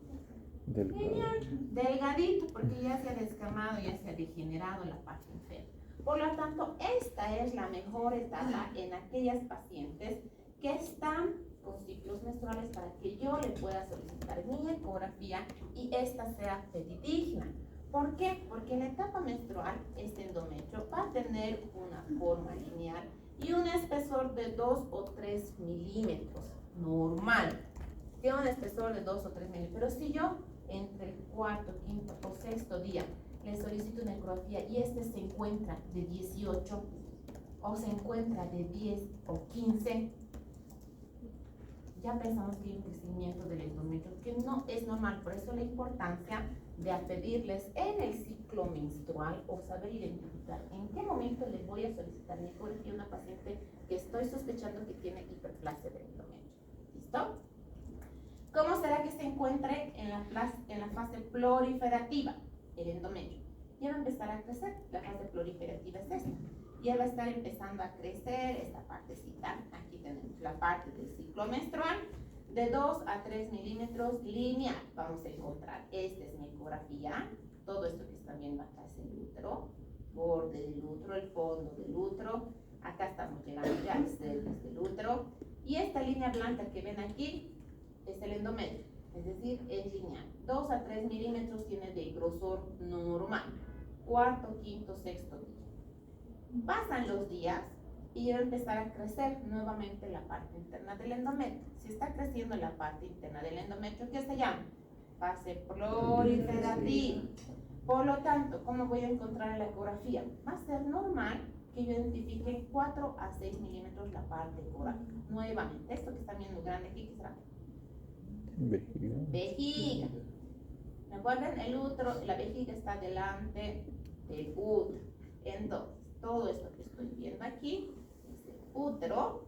Delgadito, porque ya se ha descamado, ya se ha degenerado la parte interna. Por lo tanto, esta es la mejor etapa en aquellas pacientes que están con ciclos menstruales para que yo le pueda solicitar mi ecografía y esta sea fidedigna. ¿Por qué? Porque en la etapa menstrual, este endometrio va a tener una forma lineal y un espesor de 2 o 3 milímetros, normal. Tiene un espesor de 2 o 3 milímetros, pero si yo entre el cuarto, quinto o sexto día le solicito una ecografía y este se encuentra de 18 o se encuentra de 10 o 15, ya pensamos que hay un crecimiento del endometrio que no es normal. Por eso la importancia de pedirles en el ciclo menstrual o saber identificar en qué momento les voy a solicitar mi ecografía a una paciente que estoy sospechando que tiene hiperplasia del endometrio. ¿Listo? ¿Cómo será que se encuentre en la fase proliferativa? El endometrio ya va a empezar a crecer. La fase proliferativa es esta. Ya va a estar empezando a crecer esta partecita. Aquí tenemos la parte del ciclo menstrual de 2 a 3 milímetros lineal. Vamos a encontrar, esta es mi ecografía. Todo esto que están viendo acá es el útero, borde del útero, el fondo del útero. Acá estamos llegando ya al cervix del útero. Y esta línea blanca que ven aquí es el endometrio, es decir, es lineal. 2 a 3 milímetros tiene de grosor normal. Cuarto, quinto, sexto día. Pasan los días y va a empezar a crecer nuevamente la parte interna del endometrio. Si está creciendo la parte interna del endometrio, ¿qué se llama? Fase proliferativa. Por lo tanto, ¿cómo voy a encontrar en la ecografía? Va a ser normal que yo identifique 4 a 6 milímetros la parte ecográfica. Nuevamente, esto que están viendo grande aquí, ¿qué será? Vejiga. Vejiga. Recuerden, el útero, la vejiga está delante del útero. Entonces, todo esto que estoy viendo aquí es el útero.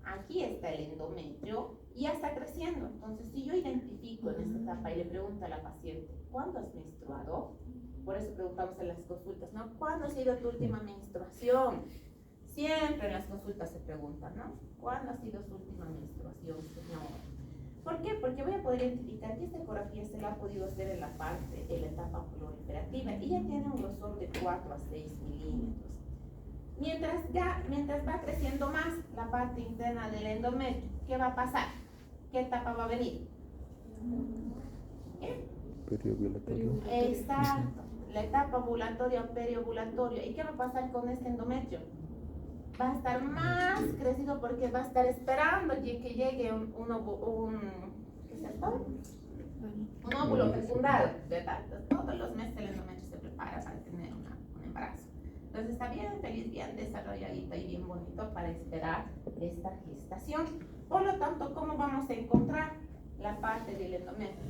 Aquí está el endometrio y ya está creciendo. Entonces, si yo identifico en esta etapa y le pregunto a la paciente, ¿cuándo has menstruado? Por eso preguntamos en las consultas, ¿no? ¿Cuándo ha sido tu última menstruación? Siempre en las consultas se pregunta, ¿no? ¿Cuándo ha sido su última menstruación, señor? ¿Por qué? Porque voy a poder identificar que esta ecografía se la ha podido hacer en la etapa proliferativa y ya tiene un grosor de 4 a 6 milímetros. Mientras va creciendo más la parte interna del endometrio, ¿qué va a pasar? ¿Qué etapa va a venir? ¿Qué? Periovulatorio. Exacto, la etapa ovulatoria o periovulatoria. ¿Y qué va a pasar con este endometrio? va a estar más crecido porque va a estar esperando que llegue ¿qué es esto? Un óvulo fecundado, ¿verdad? Entonces, todos los meses el endometrio se prepara para tener un embarazo. Entonces está bien feliz, bien desarrolladito y bien bonito para esperar esta gestación. Por lo tanto, ¿cómo vamos a encontrar la parte del endometrio?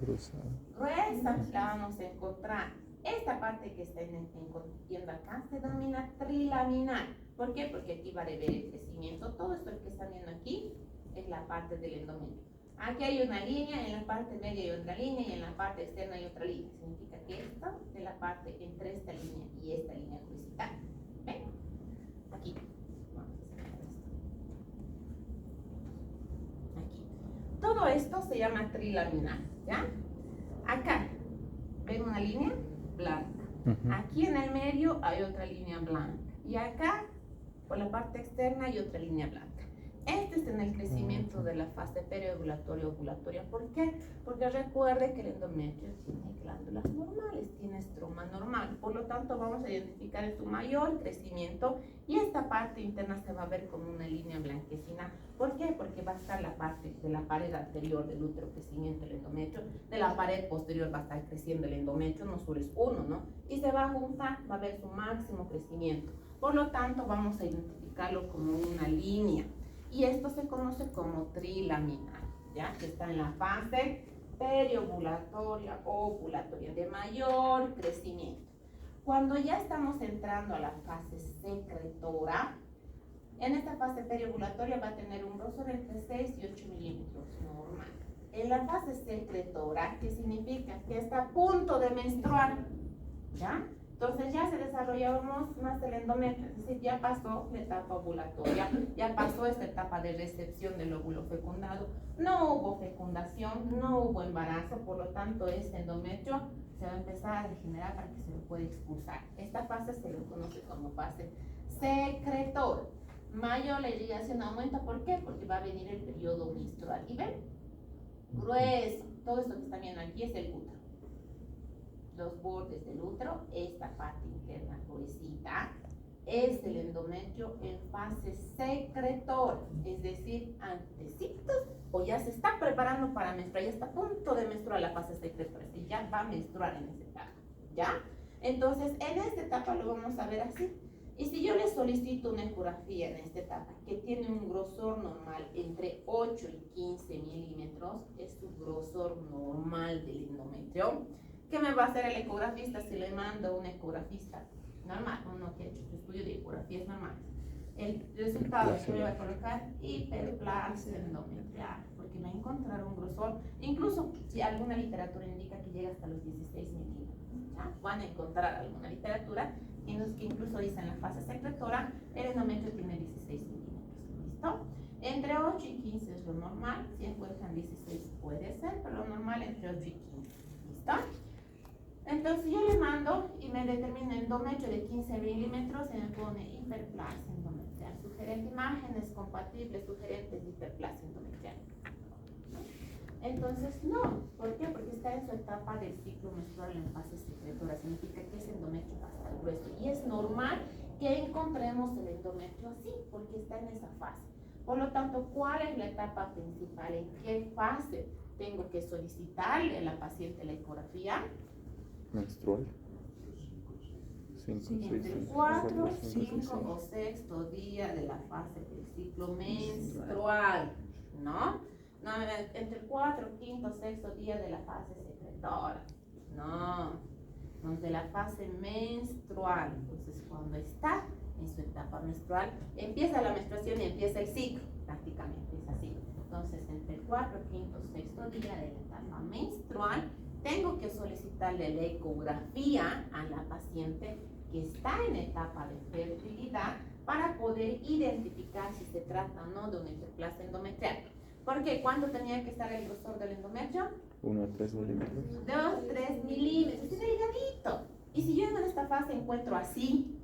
Gruesa. Gruesa la vamos a encontrar. Esta parte que está viendo acá se denomina trilaminar. ¿Por qué? Porque aquí va a haber el crecimiento. Todo esto que están viendo aquí es la parte del endometrio. Aquí hay una línea, en la parte media hay otra línea y en la parte externa hay otra línea. Significa que esto de la parte entre esta línea y esta línea horizontal. ¿Ven? Aquí. Vamos a sacar esto. Aquí. Todo esto se llama trilaminar, ¿ya? Acá, ¿ven una línea? Blanca. Aquí en el medio hay otra línea blanca. Y acá, por la parte externa, hay otra línea blanca. Este es en el crecimiento de la fase periovulatoria ovulatoria. ¿Por qué? Porque recuerde que el endometrio tiene glándulas normales, tiene estroma normal. Por lo tanto, vamos a identificar en su mayor crecimiento y esta parte interna se va a ver como una línea blanquecina. ¿Por qué? Porque va a estar la parte de la pared anterior del útero crecimiento del endometrio, de la pared posterior va a estar creciendo el endometrio, no solo es uno, ¿no? Y se va a juntar, va a ver su máximo crecimiento. Por lo tanto, vamos a identificarlo como una línea. Y esto se conoce como trilaminar, ¿ya? Que está en la fase periovulatoria, ovulatoria, de mayor crecimiento. Cuando ya estamos entrando a la fase secretora, en esta fase periovulatoria va a tener un grosor entre 6 y 8 milímetros normal. En la fase secretora, ¿qué significa? Que está a punto de menstruar, ¿ya? Entonces ya se desarrollamos más el endometrio, es decir, ya pasó la etapa ovulatoria, ya pasó esta etapa de recepción del óvulo fecundado, no hubo fecundación, no hubo embarazo, por lo tanto este endometrio se va a empezar a degenerar para que se lo pueda expulsar. Esta fase se le conoce como fase secretora. Mayor la irrigación aumenta, ¿por qué? Porque va a venir el periodo menstrual. ¿Y ven? Grueso, todo esto que están viendo aquí es el útero. Los bordes del útero, esta parte interna gruesita, es el endometrio en fase secretora, es decir, antecitos o ya se está preparando para menstruar, ya está a punto de menstruar la fase secretora, es decir, ya va a menstruar en esta etapa, ¿ya? Entonces, en esta etapa lo vamos a ver así. Y si yo le solicito una ecografía en esta etapa que tiene un grosor normal entre 8 y 15 milímetros, es su grosor normal del endometrio. ¿Qué me va a hacer el ecografista si le mando un ecografista normal, uno que ha hecho su estudio de ecografías normales? El resultado que me va a colocar hiperplasia endometrial, porque va a encontrar un grosor, incluso si alguna literatura indica que llega hasta los 16 milímetros, ¿ya? Van a encontrar alguna literatura que incluso dice en la fase secretora, el endometrio tiene 16 milímetros, ¿listo? Entre 8 y 15 es lo normal, si encuentran 16 puede ser, pero lo normal entre 8 y 15, ¿listo? Entonces yo le mando y me determina endometrio de 15 milímetros y me pone hiperplasia endometrial. Sugerente imágenes compatibles, sugerentes de hiperplasia endometrial. Entonces no, ¿por qué? Porque está en su etapa del ciclo menstrual en fase secretora, significa que es endometrio bastante grueso. Y es normal que encontremos el endometrio así, porque está en esa fase. Por lo tanto, ¿cuál es la etapa principal? ¿En qué fase tengo que solicitarle a la paciente la ecografía? Menstrual. 5, 6, Entre el 4, 5 o 6 día de la fase del ciclo menstrual, ¿no? No, entre el 4, 5, 6 día de la fase secretora, no, de la fase menstrual. Entonces, cuando está en su etapa menstrual, empieza la menstruación y empieza el ciclo, prácticamente es así. Entonces, entre el 4, 5, 6 día de la etapa menstrual, tengo que solicitarle la ecografía a la paciente que está en etapa de fertilidad para poder identificar si se trata o no de una hiperplasia endometrial. Porque ¿cuánto tenía que estar el grosor del endometrio? 1 a 3 milímetros. 2, 3 milímetros, es delgadito. Y si yo en esta fase encuentro así,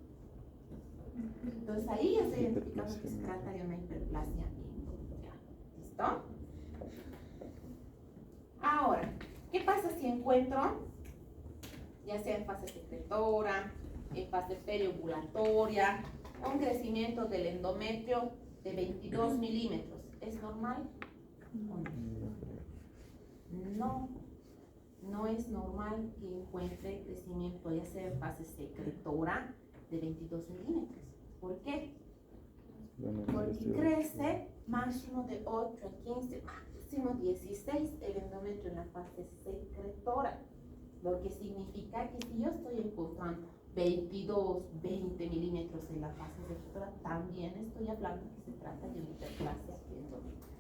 entonces ahí ya estoy identificando que se trata de una hiperplasia endometrial. ¿Listo? Ahora, ¿qué pasa si encuentro, ya sea en fase secretora, en fase periovulatoria, un crecimiento del endometrio de 22 milímetros. ¿Es normal? ¿O no? No es normal que encuentre crecimiento, ya sea en fase secretora, de 22 milímetros. ¿Por qué? Porque crece máximo de 8 a 15, máximo 16 el endometrio en la fase secretora. Lo que significa que si yo estoy encontrando 22, 20 milímetros en la fase secretora, también estoy hablando que se trata de una hiperplasia endometrial.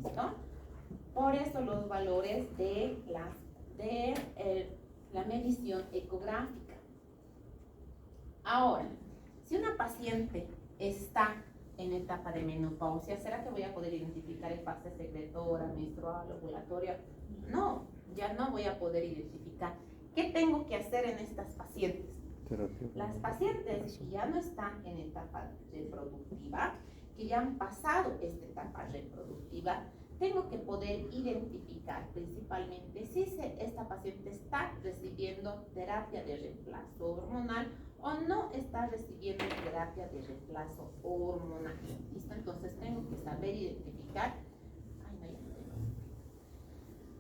¿Listo? Por eso los valores de la medición ecográfica. Ahora, si una paciente está en etapa de menopausia, ¿será que voy a poder identificar en fase secretora, menstrual, ovulatoria? No, ya no voy a poder identificar. ¿Qué tengo que hacer en estas pacientes? Terapia. Las pacientes que ya no están en etapa reproductiva, que ya han pasado esta etapa reproductiva, tengo que poder identificar principalmente si esta paciente está recibiendo terapia de reemplazo hormonal o no está recibiendo terapia de reemplazo hormonal. ¿Listo? Entonces tengo que saber identificar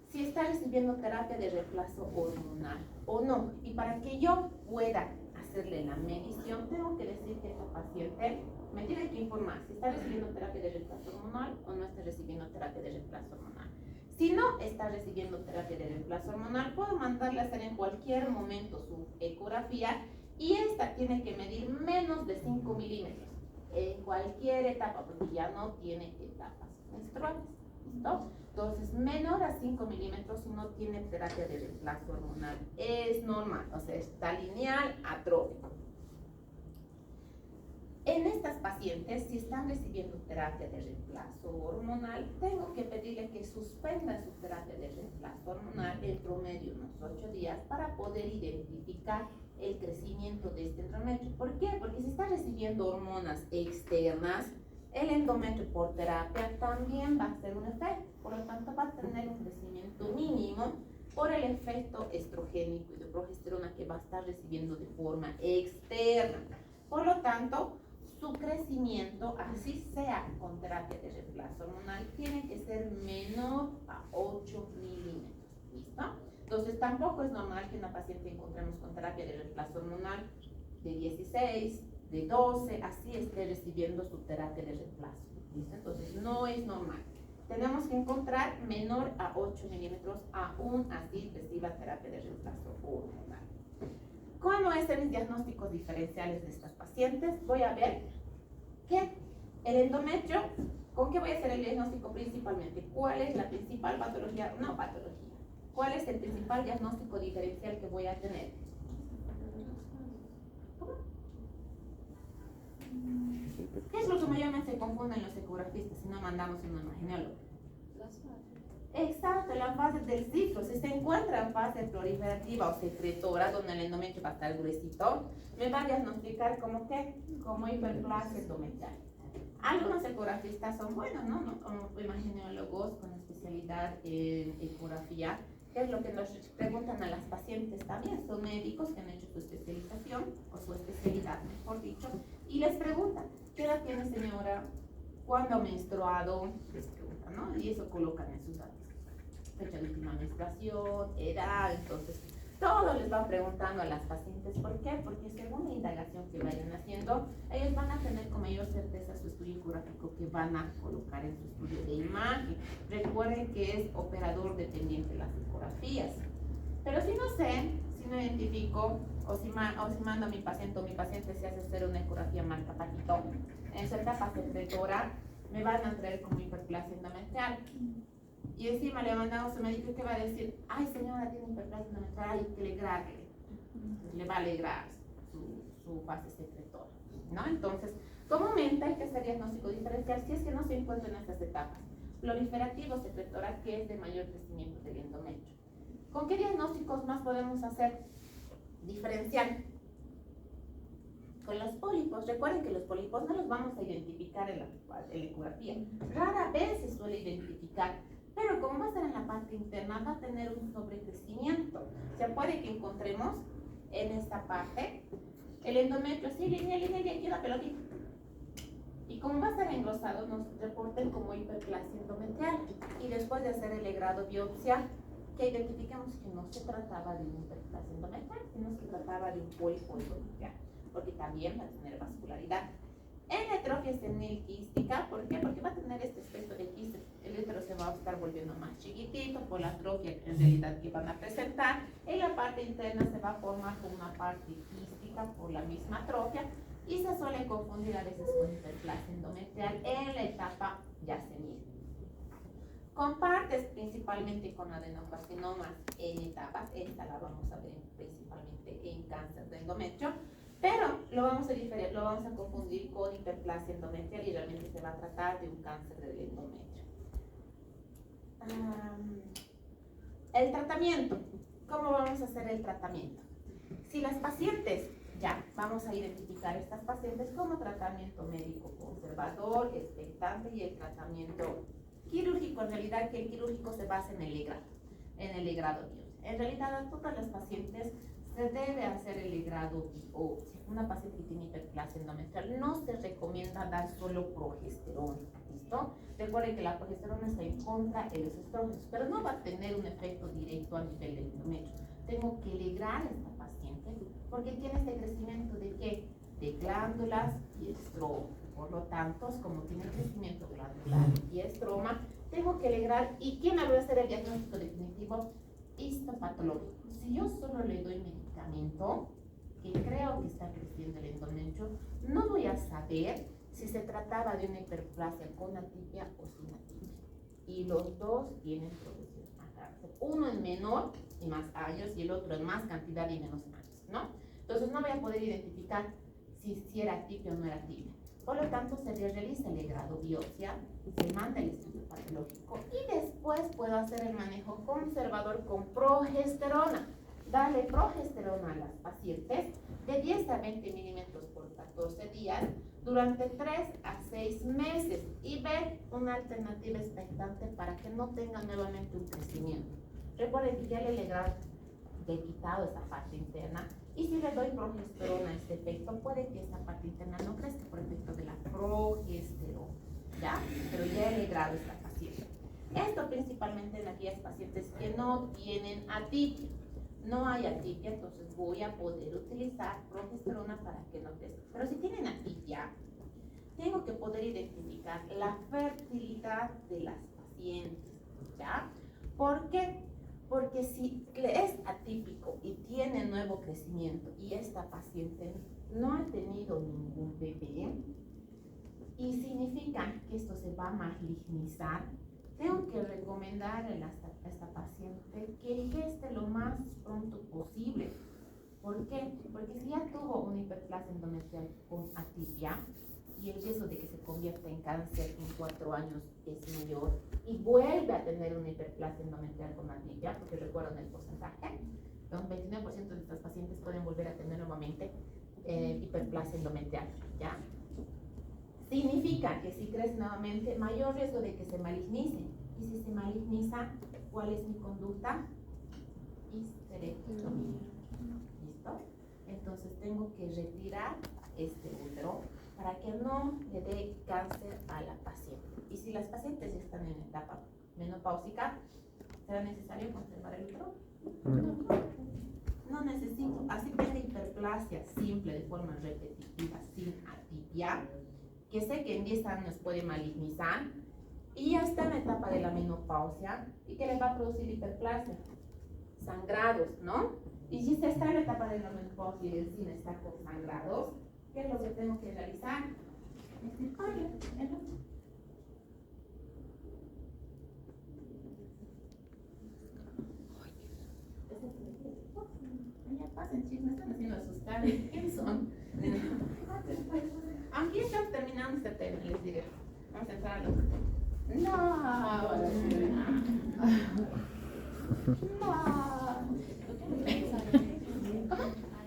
si está recibiendo terapia de reemplazo hormonal o no. Y para que yo pueda hacerle la medición, tengo que decir que esta paciente me tiene que informar si está recibiendo terapia de reemplazo hormonal o no está recibiendo terapia de reemplazo hormonal. Si no está recibiendo terapia de reemplazo hormonal, puedo mandarle a hacer en cualquier momento su ecografía y esta tiene que medir menos de 5 milímetros en cualquier etapa, porque ya no tiene etapas menstruales. ¿Listo? Entonces, menor a 5 milímetros si no tiene terapia de reemplazo hormonal. Es normal, o sea, está lineal, atrófico. En estas pacientes, si están recibiendo terapia de reemplazo hormonal, tengo que pedirle que suspenda su terapia de reemplazo hormonal en promedio unos 8 días para poder identificar el crecimiento de este endometrio. ¿Por qué? Porque si está recibiendo hormonas externas, el endometrio por terapia también va a hacer un efecto. Por lo tanto, va a tener un crecimiento mínimo por el efecto estrogénico y de progesterona que va a estar recibiendo de forma externa. Por lo tanto, su crecimiento, así sea con terapia de reemplazo hormonal, tiene que ser menor a 8 milímetros. ¿Listo? Entonces, tampoco es normal que una paciente encontremos con terapia de reemplazo hormonal de 16, de 12, así esté recibiendo su terapia de reemplazo. ¿Listo? Entonces, no es normal. Tenemos que encontrar menor a 8 milímetros, aún así reciba terapia de reemplazo hormonal. ¿Cómo es los diagnósticos diferenciales de estas pacientes? Voy a ver que el endometrio, ¿con qué voy a hacer el diagnóstico principalmente? ¿Cuál es la principal patología? No patología. ¿Cuál es el principal diagnóstico diferencial que voy a tener? ¿Cómo? ¿Qué es lo que mayormente se confunden los ecografistas si no mandamos un imaginólogo? Exacto, la fase del ciclo. Si se encuentra en fase proliferativa o secretora, donde el endometrio va a estar gruesito, me va a diagnosticar como ¿qué? Como hiperplasia endometrial. Algunos ecografistas son buenos, ¿no? Como imaginólogos con especialidad en ecografía, que es lo que nos preguntan a las pacientes también. Son médicos que han hecho su especialización, o su especialidad, mejor dicho, y les preguntan, ¿qué edad tiene señora? ¿Cuándo ha menstruado? Les preguntan, ¿no? Y eso colocan en sus datos. Fecha de última menstruación, edad, entonces todo les van preguntando a las pacientes. ¿Por qué? Porque según la indagación que vayan haciendo, ellos van a tener con mayor certeza su estudio ecográfico que van a colocar en su estudio de imagen. Recuerden que es operador dependiente las ecografías. Pero si no sé, si no identifico, o si mando a mi paciente o mi paciente se hace hacer una ecografía marca patito, en su etapa secretora me van a traer como hiperplasia endometrial. Y encima le mandamos a su médico que va a decir, ay señora, tiene hiperplasia endometrial, hay que alegrarle. Entonces, le va a alegrar su fase secretora, ¿no? Entonces, comúnmente hay que hacer diagnóstico diferencial si es que no se encuentra en estas etapas. Proliferativo secretora, que es de mayor crecimiento del endometrio. ¿Con qué diagnósticos más podemos hacer diferencial? Con los pólipos. Recuerden que los pólipos no los vamos a identificar en la ecografía. Rara vez se suele identificar. Pero como va a estar en la parte interna, va a tener un sobrecrecimiento. O sea, puede que encontremos en esta parte El endometrio, sí, línea, aquí una pelotita. Y como va a estar engrosado, nos reporten como hiperplasia endometrial. Y después de hacer el legrado biopsia, que identificamos que no se trataba de una hiperplasia endometrial, sino que se trataba de un pólipo endometrial, porque también va a tener vascularidad. En la atrofia senil quística, ¿por qué? Porque va a tener este aspecto de quiste. El útero se va a estar volviendo más chiquitito por la atrofia en realidad que van a presentar. En la parte interna se va a formar con una parte quística por la misma atrofia y se suele confundir a veces con hiperplasia endometrial en la etapa ya senil. Compartes principalmente con adenocarcinomas en etapas, esta la vamos a ver principalmente en cáncer de endometrio, pero lo vamos a confundir con hiperplasia endometrial y realmente se va a tratar de un cáncer del endometrio. El tratamiento. ¿Cómo vamos a hacer el tratamiento? Si las pacientes, ya vamos a identificar estas pacientes como tratamiento médico conservador, expectante y el tratamiento quirúrgico, en realidad que el quirúrgico se basa en el legrado biopsia. En realidad a todas las pacientes se debe hacer el legrado biopsia. Una paciente que tiene hiperplasia endometrial no se recomienda dar solo progesterona, ¿listo? Recuerden que la progesterona está en contra de los estrógenos, pero no va a tener un efecto directo a nivel del endometrio. Tengo que legrar a esta paciente porque tiene este crecimiento de ¿qué? De glándulas y estroma. Por lo tanto, como tiene crecimiento glandular y estroma, tengo que legrar. ¿Y quién me va a hacer el diagnóstico definitivo? Histopatológico. Si yo solo le doy medicamento, que creo que está creciendo el endometrio, no voy a saber si se trataba de una hiperplasia con atipia o sin atipia. Y los dos tienen progresión a cáncer. Uno en menor y más años y el otro en más cantidad y menos años, ¿no? Entonces no voy a poder identificar si era atipia o no era atipia. Por lo tanto, se le realiza el legrado biopsia, se manda el estudio patológico y después puedo hacer el manejo conservador con progesterona. Darle progesterona a las pacientes de 10 a 20 milímetros por 14 días durante 3 a 6 meses y ver una alternativa expectante para que no tenga nuevamente un crecimiento. Recuerden que ya le he quitado esa parte interna y si le doy progesterona a este efecto, puede que esta parte interna no crezca por efecto de la progesterona, ¿ya? Pero ya he legrado esta paciente. Esto principalmente en aquellas pacientes que no tienen atipia. No hay atipia, entonces voy a poder utilizar progesterona para que no crezca. Pero si tienen atipia, tengo que poder identificar la fertilidad de las pacientes, ¿ya? ¿Por qué? Porque si es atípico y tiene nuevo crecimiento y esta paciente no ha tenido ningún bebé y significa que esto se va a malignizar, tengo que recomendarle a esta paciente que geste lo más pronto posible. ¿Por qué? Porque si ya tuvo una hiperplasia endometrial con atipia y el riesgo de que se convierta en cáncer en 4 años es mayor y vuelve a tener una hiperplasia endometrial con atipia, porque recuerdan el porcentaje, un 29% de estas pacientes pueden volver a tener nuevamente hiperplasia endometrial, ¿ya? Significa que si crece nuevamente, mayor riesgo de que se malignice. Y si se maligniza, ¿cuál es mi conducta? Histerectomía. ¿Listo? Entonces tengo que retirar este útero para que no le dé cáncer a la paciente. Y si las pacientes están en etapa menopáusica, ¿será necesario conservar el útero? No necesito. Así tenga hiperplasia simple de forma repetitiva, sin atipia, que sé que en 10 años puede malignizar y ya está en la etapa de la menopausia y que le va a producir hiperplasia, sangrados, ¿no? Y si se está en la etapa de la menopausia y encima está con sangrados, ¿qué es lo que tengo que realizar? Extirparle el útero. Ya pasen, chicos, me están haciendo asustar. ¿Quiénes son? Aunque ya estamos terminando este tema, les diré. Vamos a entrar a los temas.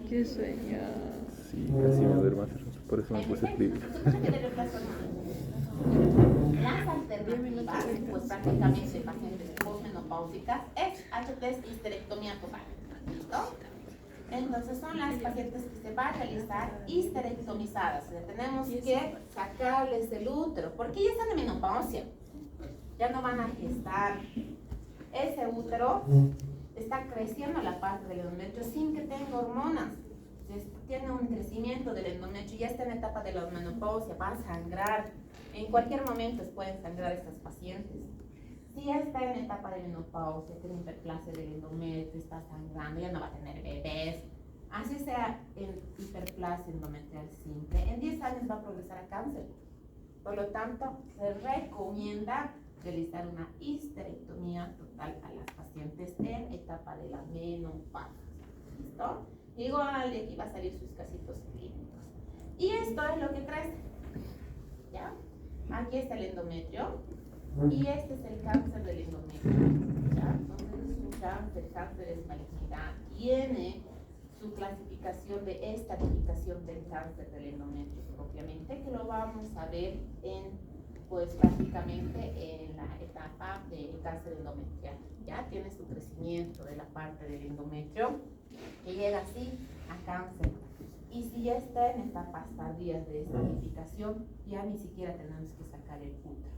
Qué sueño. Sí, casi me duermo hace rato, por eso me puse frío. Las alternativas, pues prácticamente pacientes postmenopáusicas, es HTS histerectomía total. ¿Listo? Entonces son las pacientes que se va a realizar histerectomizadas. O sea, tenemos que sacarles el útero, porque ya están en menopausia. Ya no van a gestar. Ese útero está creciendo la parte del endometrio sin que tenga hormonas. Tiene un crecimiento del endometrio, ya está en etapa de la menopausia, va a sangrar. En cualquier momento pueden sangrar estas pacientes. Si ya está en etapa de menopausia, tiene hiperplasia del endometrio, está sangrando, ya no va a tener bebés. Así sea en hiperplasia endometrial simple, en 10 años va a progresar a cáncer. Por lo tanto, se recomienda realizar una histerectomía total a las pacientes en etapa de la menopausia. ¿Listo? Igual de aquí va a salir sus casitos clínicos. Y esto es lo que crece. ¿Ya? Aquí está el endometrio. Y este es el cáncer del endometrio. ¿Ya? Entonces es un cáncer es malignidad. Tiene su clasificación de estratificación del cáncer del endometrio propiamente, que lo vamos a ver en, pues prácticamente en la etapa del cáncer endometrial. Ya tiene su crecimiento de la parte del endometrio que llega así a cáncer. Y si ya está en etapas tardías de estratificación, ya ni siquiera tenemos que sacar el útero,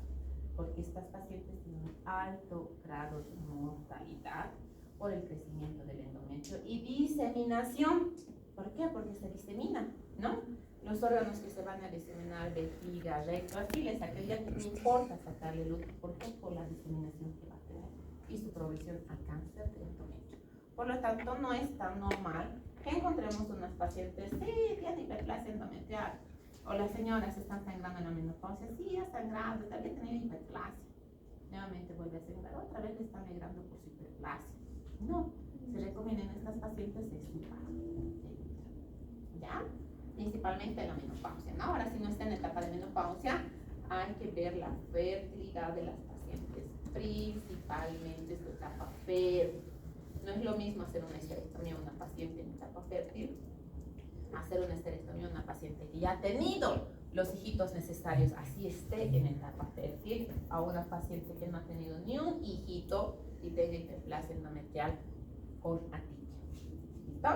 porque estas pacientes tienen un alto grado de mortalidad por el crecimiento del endometrio y diseminación. ¿Por qué? Porque se disemina, ¿no? Los órganos que se van a diseminar, vejiga, recto, así les saqué, ya no importa sacarle el útero. ¿Por qué? Por la diseminación que va a tener y su progresión a cáncer del endometrio. Por lo tanto, no es tan normal que encontremos unas pacientes, sí, tienen hiperplasia endometrial, o las señoras están sangrando en la menopausia, sí, ha sangrado, también tiene hiperplasia. Nuevamente vuelve a sangrar, otra vez le está migrando por su hiperplasia. No, se recomienda en estas pacientes extirpar. ¿Ya? Principalmente en la menopausia, ¿no? Ahora, si no está en etapa de menopausia, hay que ver la fertilidad de las pacientes, principalmente su etapa fértil. No es lo mismo hacer una histerectomía a una paciente en etapa fértil, hacer una histerectomía a una paciente que ya ha tenido los hijitos necesarios, así esté en etapa fértil, a una paciente que no ha tenido ni un hijito y tenga hiperplasia endometrial con atiquia. ¿Listo?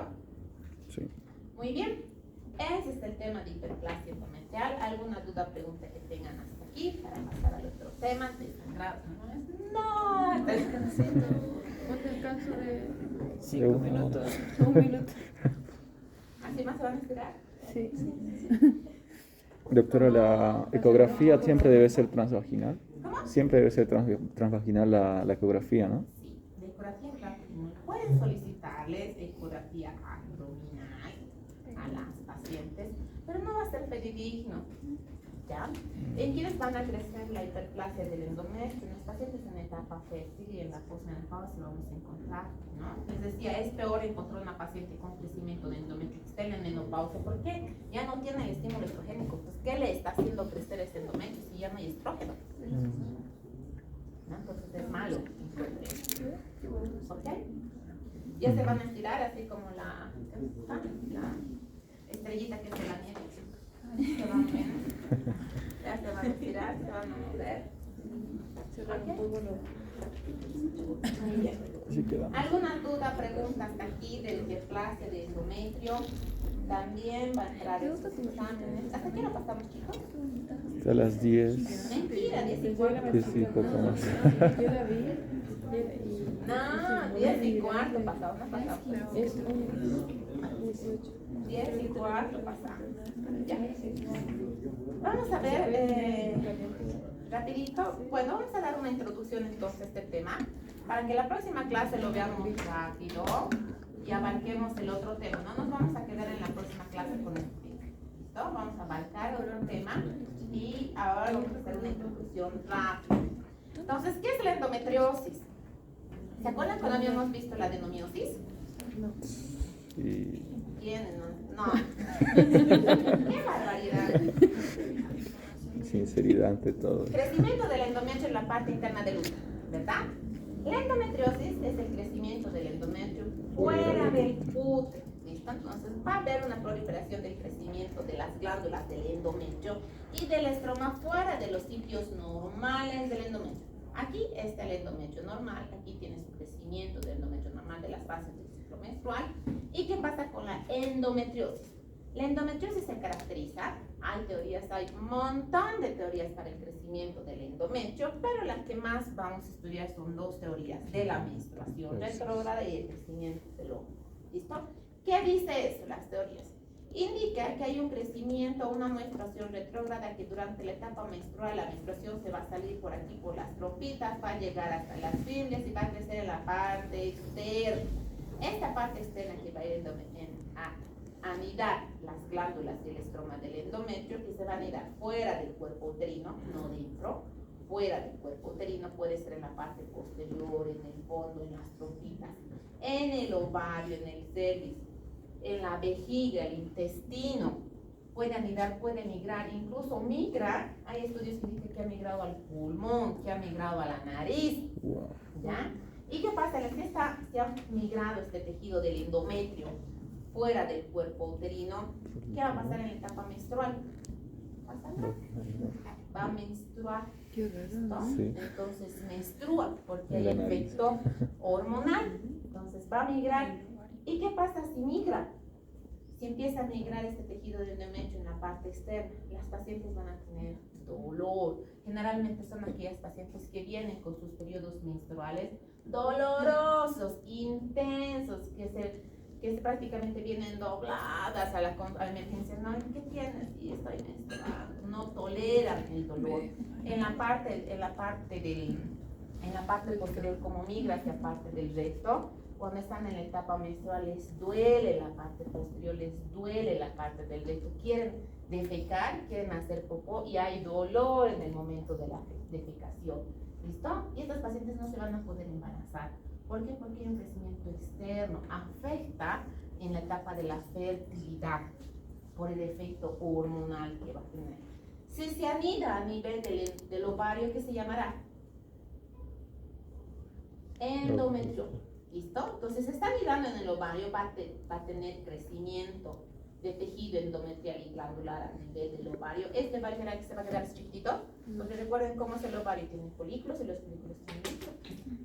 Sí. Muy bien. Ese es el tema de hiperplasia endometrial. ¿Alguna duda, pregunta que tengan hasta aquí para pasar al otro tema de sangrado? No, ¿Cuánto descanso de 5 minutos? Un minuto. ¿Así más se van a esperar? Sí. Doctora, ¿la ecografía siempre debe ser transvaginal? ¿Cómo? Siempre debe ser transvaginal la ecografía, ¿no? Sí, de ecografía abdominal. Pueden solicitarles ecografía abdominal a las pacientes, pero no va a ser fidedigno. ¿Ya? En quienes van a crecer la hiperplasia del endometrio, en los pacientes en etapa fértil y en la posmenopausia lo vamos a encontrar, ¿no? Les decía, es peor encontrar una paciente con crecimiento de endometrio que esté en la menopausia. ¿Por qué? Ya no tiene el estímulo estrogénico. Pues, ¿qué le está haciendo crecer ese endometrio si ya no hay estrógeno? ¿No? Entonces es malo. ¿Ok? Ya se van a estirar así como la estrellita que se la nieve. Se van viendo. Ya se van a estirar, se van a mover. Cerrar un poco Muy bien. Así quedamos. ¿Alguna duda, pregunta hasta aquí del hiperplasia, de endometrio? También va a entrar en sus exámenes. ¿Hasta qué hora pasamos, chicos? Hasta las 10. Mentira, 10 y cuarto. Sí, sí, poco más. Yo la vi. No, 10 y cuarto pasado, no pasado. Es un 18. 10 y cuarto pasado. Ya. Vamos a ver, rapidito. Bueno, vamos a dar una introducción entonces a este tema, para que la próxima clase lo veamos rápido y abarquemos el otro tema. No nos vamos a quedar en la próxima clase con este tema. ¿Listo? Vamos a abarcar otro tema y ahora vamos a hacer una introducción rápida. Entonces, ¿qué es la endometriosis? ¿Se acuerdan cuando habíamos visto la adenomiosis? Y ¿Quién? No. ¡Qué barbaridad! sinceridad ante todo. Crecimiento del endometrio en la parte interna del útero, ¿verdad? La endometriosis es el crecimiento del endometrio fuera del útero, ¿listo? Entonces va a haber una proliferación del crecimiento de las glándulas del endometrio y del estroma fuera de los sitios normales del endometrio. Aquí está el endometrio normal, aquí tiene su crecimiento del endometrio normal de las bases del ciclo ciclo menstrual. ¿Y qué pasa con la endometriosis? La endometriosis se caracteriza, hay teorías, hay un montón de teorías para el crecimiento del endometrio, pero las que más vamos a estudiar son dos teorías, de la menstruación retrógrada y el crecimiento del óvulo. ¿Listo? ¿Qué dice eso, las teorías? Indica que hay un crecimiento, una menstruación retrógrada, que durante la etapa menstrual la menstruación se va a salir por aquí, por las trompitas, va a llegar hasta las fibras y va a crecer en la parte externa. Esta parte externa que va a ir a anidar las glándulas y el estroma del endometrio, que se van a anidar fuera del cuerpo uterino, no dentro, fuera del cuerpo uterino, puede ser en la parte posterior, en el fondo, en las trompitas, en el ovario, en el cervix, en la vejiga, el intestino, puede anidar, puede migrar, incluso migra, hay estudios que dicen que ha migrado al pulmón, que ha migrado a la nariz, ¿ya? ¿Y qué pasa? Si ha migrado este tejido del endometrio fuera del cuerpo uterino, ¿qué va a pasar en la etapa menstrual? ¿Pasa nada? Va a menstruar. Qué raro. Sí. Entonces menstrua porque hay La nariz. efecto hormonal. Entonces va a migrar. ¿Y qué pasa si migra? Si empieza a migrar este tejido del endometrio en la parte externa, las pacientes van a tener dolor. Generalmente son aquellas pacientes que vienen con sus periodos menstruales dolorosos, intensos, que prácticamente vienen dobladas a la emergencia. No, ¿qué tienes? Sí, estoy menstruando. No toleran el dolor. En la parte posterior, como migra hacia parte del recto, cuando están en la etapa menstrual les duele la parte posterior, les duele la parte del recto, quieren defecar, quieren hacer popó y hay dolor en el momento de la defecación. ¿Listo? Y estas pacientes no se van a poder embarazar. ¿Por qué? Porque hay un crecimiento externo, afecta en la etapa de la fertilidad por el efecto hormonal que va a tener. Si se anida a nivel del ovario, ¿qué se llamará? Endometrio. ¿Listo? Entonces, se está anidando en el ovario, va a tener crecimiento de tejido endometrial y glandular a nivel del ovario. Este va a quedar, se va a quedar chiquitito, porque recuerden cómo es el ovario, tiene folículos y los folículos tienen líquido.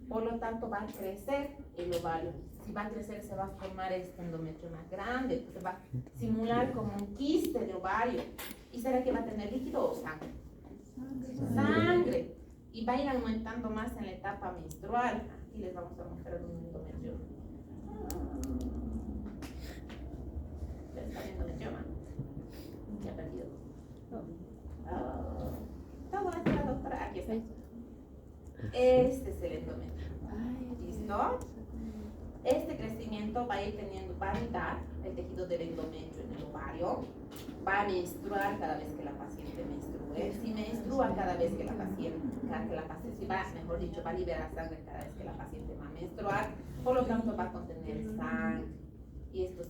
Por lo tanto, va a crecer el ovario. Si va a crecer, se va a formar este endometrio más grande, se va a simular como un quiste de ovario. ¿Y será que va a tener líquido o sangre? Sangre. Y va a ir aumentando más en la etapa menstrual. Aquí les vamos a mostrar un endometrio. ¿Está viendo endometrio? Ya perdido. ¿Cómo está la doctora? Aquí está. Este es el endometrio. ¿Listo? Este crecimiento va a ir teniendo, va a anidar el tejido del endometrio en el ovario, va a menstruar cada vez que la paciente menstrue. Si menstrua cada vez que la paciente va, mejor dicho, va a liberar sangre cada vez que la paciente va a menstruar, por lo tanto va a contener sangre y esto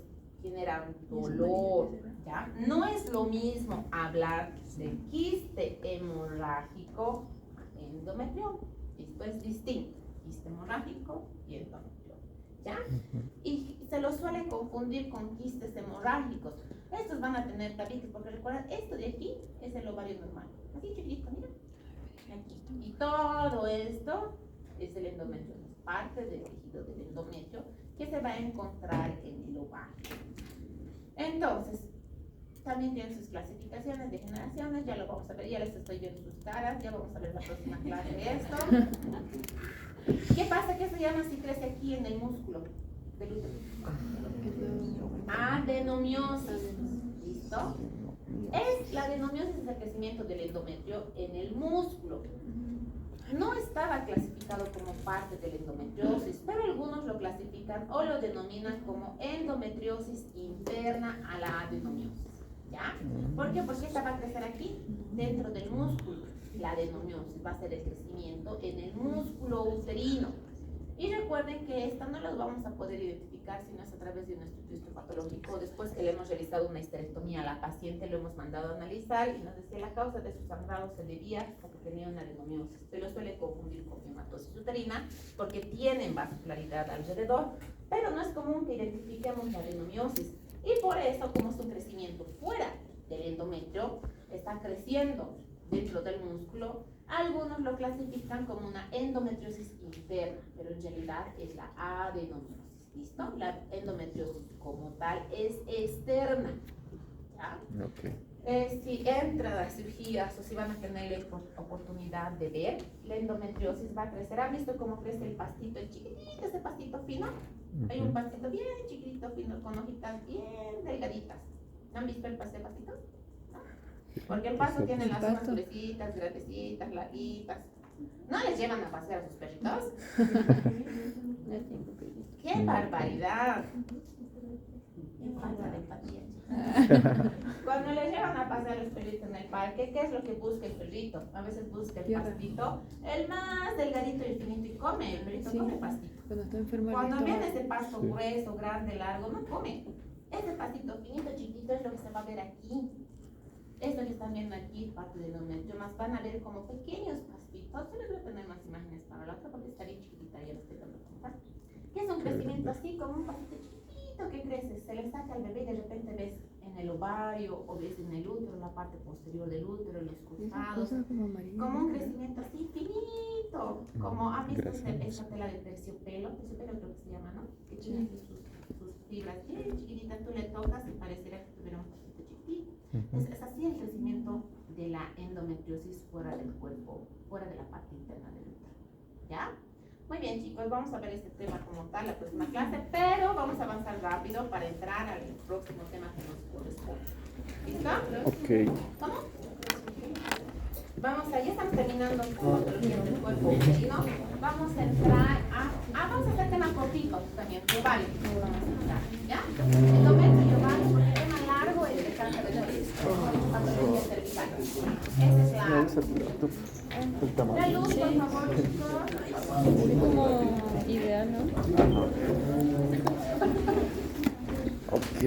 genera un dolor, ¿ya? No es lo mismo hablar de quiste hemorrágico a endometrio, esto es distinto, quiste hemorrágico y endometrio, ¿ya? Y se lo suelen confundir con quistes hemorrágicos. Estos van a tener tabiques, porque recuerden, esto de aquí es el ovario normal, así chiquitito, mira, aquí. Y todo esto es el endometrio, es parte del tejido del endometrio que se va a encontrar en el ovario. Entonces, también tienen sus clasificaciones de generaciones, ya lo vamos a ver, ya les estoy viendo sus caras, ya vamos a ver la próxima clase de esto. ¿Qué pasa? ¿Qué se llama si crece aquí en el músculo del útero? Adenomiosis. ¿Listo? La adenomiosis es el crecimiento del endometrio en el músculo. No estaba clasificado como parte de la endometriosis, pero algunos lo clasifican o lo denominan como endometriosis interna a la adenomiosis. ¿Ya? ¿Por qué? Porque esta va a crecer aquí, dentro del músculo. La adenomiosis va a ser el crecimiento en el músculo uterino. Y recuerden que esta no las vamos a poder identificar si no es a través de un estudio histopatológico. Después que le hemos realizado una histerectomía a la paciente, lo hemos mandado a analizar y nos decía la causa de su sangrado se debía a que tenía una adenomiosis. Se lo suele confundir con hematosis uterina porque tienen vascularidad alrededor, pero no es común que identifiquemos la adenomiosis. Y por eso, como es un crecimiento fuera del endometrio, está creciendo dentro del músculo, algunos lo clasifican como una endometriosis interna, pero en realidad es la adenomiosis. ¿Listo? La endometriosis como tal es externa. ¿Ya? Ok. Si entran a las cirugías o si van a tener la oportunidad de ver, la endometriosis va a crecer. ¿Han visto cómo crece el pastito? El chiquitito, ese pastito fino. Hay un pastito bien chiquitito, fino, con hojitas bien delgaditas. ¿No han visto el pastito? ¿No? Porque el pasto tiene las hojas gruesitas, grandecitas, larguitas. ¿No les llevan a pasear a sus perritos? ¡Qué barbaridad! ¡Qué falta de empatía! Cuando les llevan a pasear a los perritos en el parque, ¿qué es lo que busca el perrito? A veces busca el pastito, el más delgadito y finito, y come, el perrito come pastito. Cuando está enfermo. Cuando viene ese pasto grueso, grande, largo, no come. Ese pastito finito, chiquito, es lo que se va a ver aquí. Esto que están viendo aquí, parte del endometrio, más van a ver como pequeños pastitos. Yo les voy a poner más imágenes para la otra porque está bien chiquitita, ya lo estoy dando cuenta. Que es un crecimiento así, como un pastito chiquito que crece. Se le saca al bebé y de repente ves en el ovario o ves en el útero, la parte posterior del útero, los costados. Como un crecimiento así finito. Como ha visto usted esa tela de terciopelo, terciopelo creo que se llama, ¿no? Que tiene sus fibras bien chiquititas, tú le tocas y pareciera que tuviera un pastito chiquitito. Es así el crecimiento de la endometriosis fuera del cuerpo, fuera de la parte interna del útero. ¿Ya? Muy bien, chicos, vamos a ver este tema como tal la próxima clase, pero vamos a avanzar rápido para entrar al próximo tema que nos corresponde. ¿Listo? Ok. ¿Cómo? Vamos a, ya estamos terminando con patologías del cuerpo uterino. Vamos a entrar a. Vamos a hacer temas cortitos también, globales. Vamos a entrar, ¿ya? Endometrio global, porque el tema largo es de cáncer de cervix, patologías cervicales. Esa es la luz, por favor, chicos. Es como ideal, ¿no? Ok.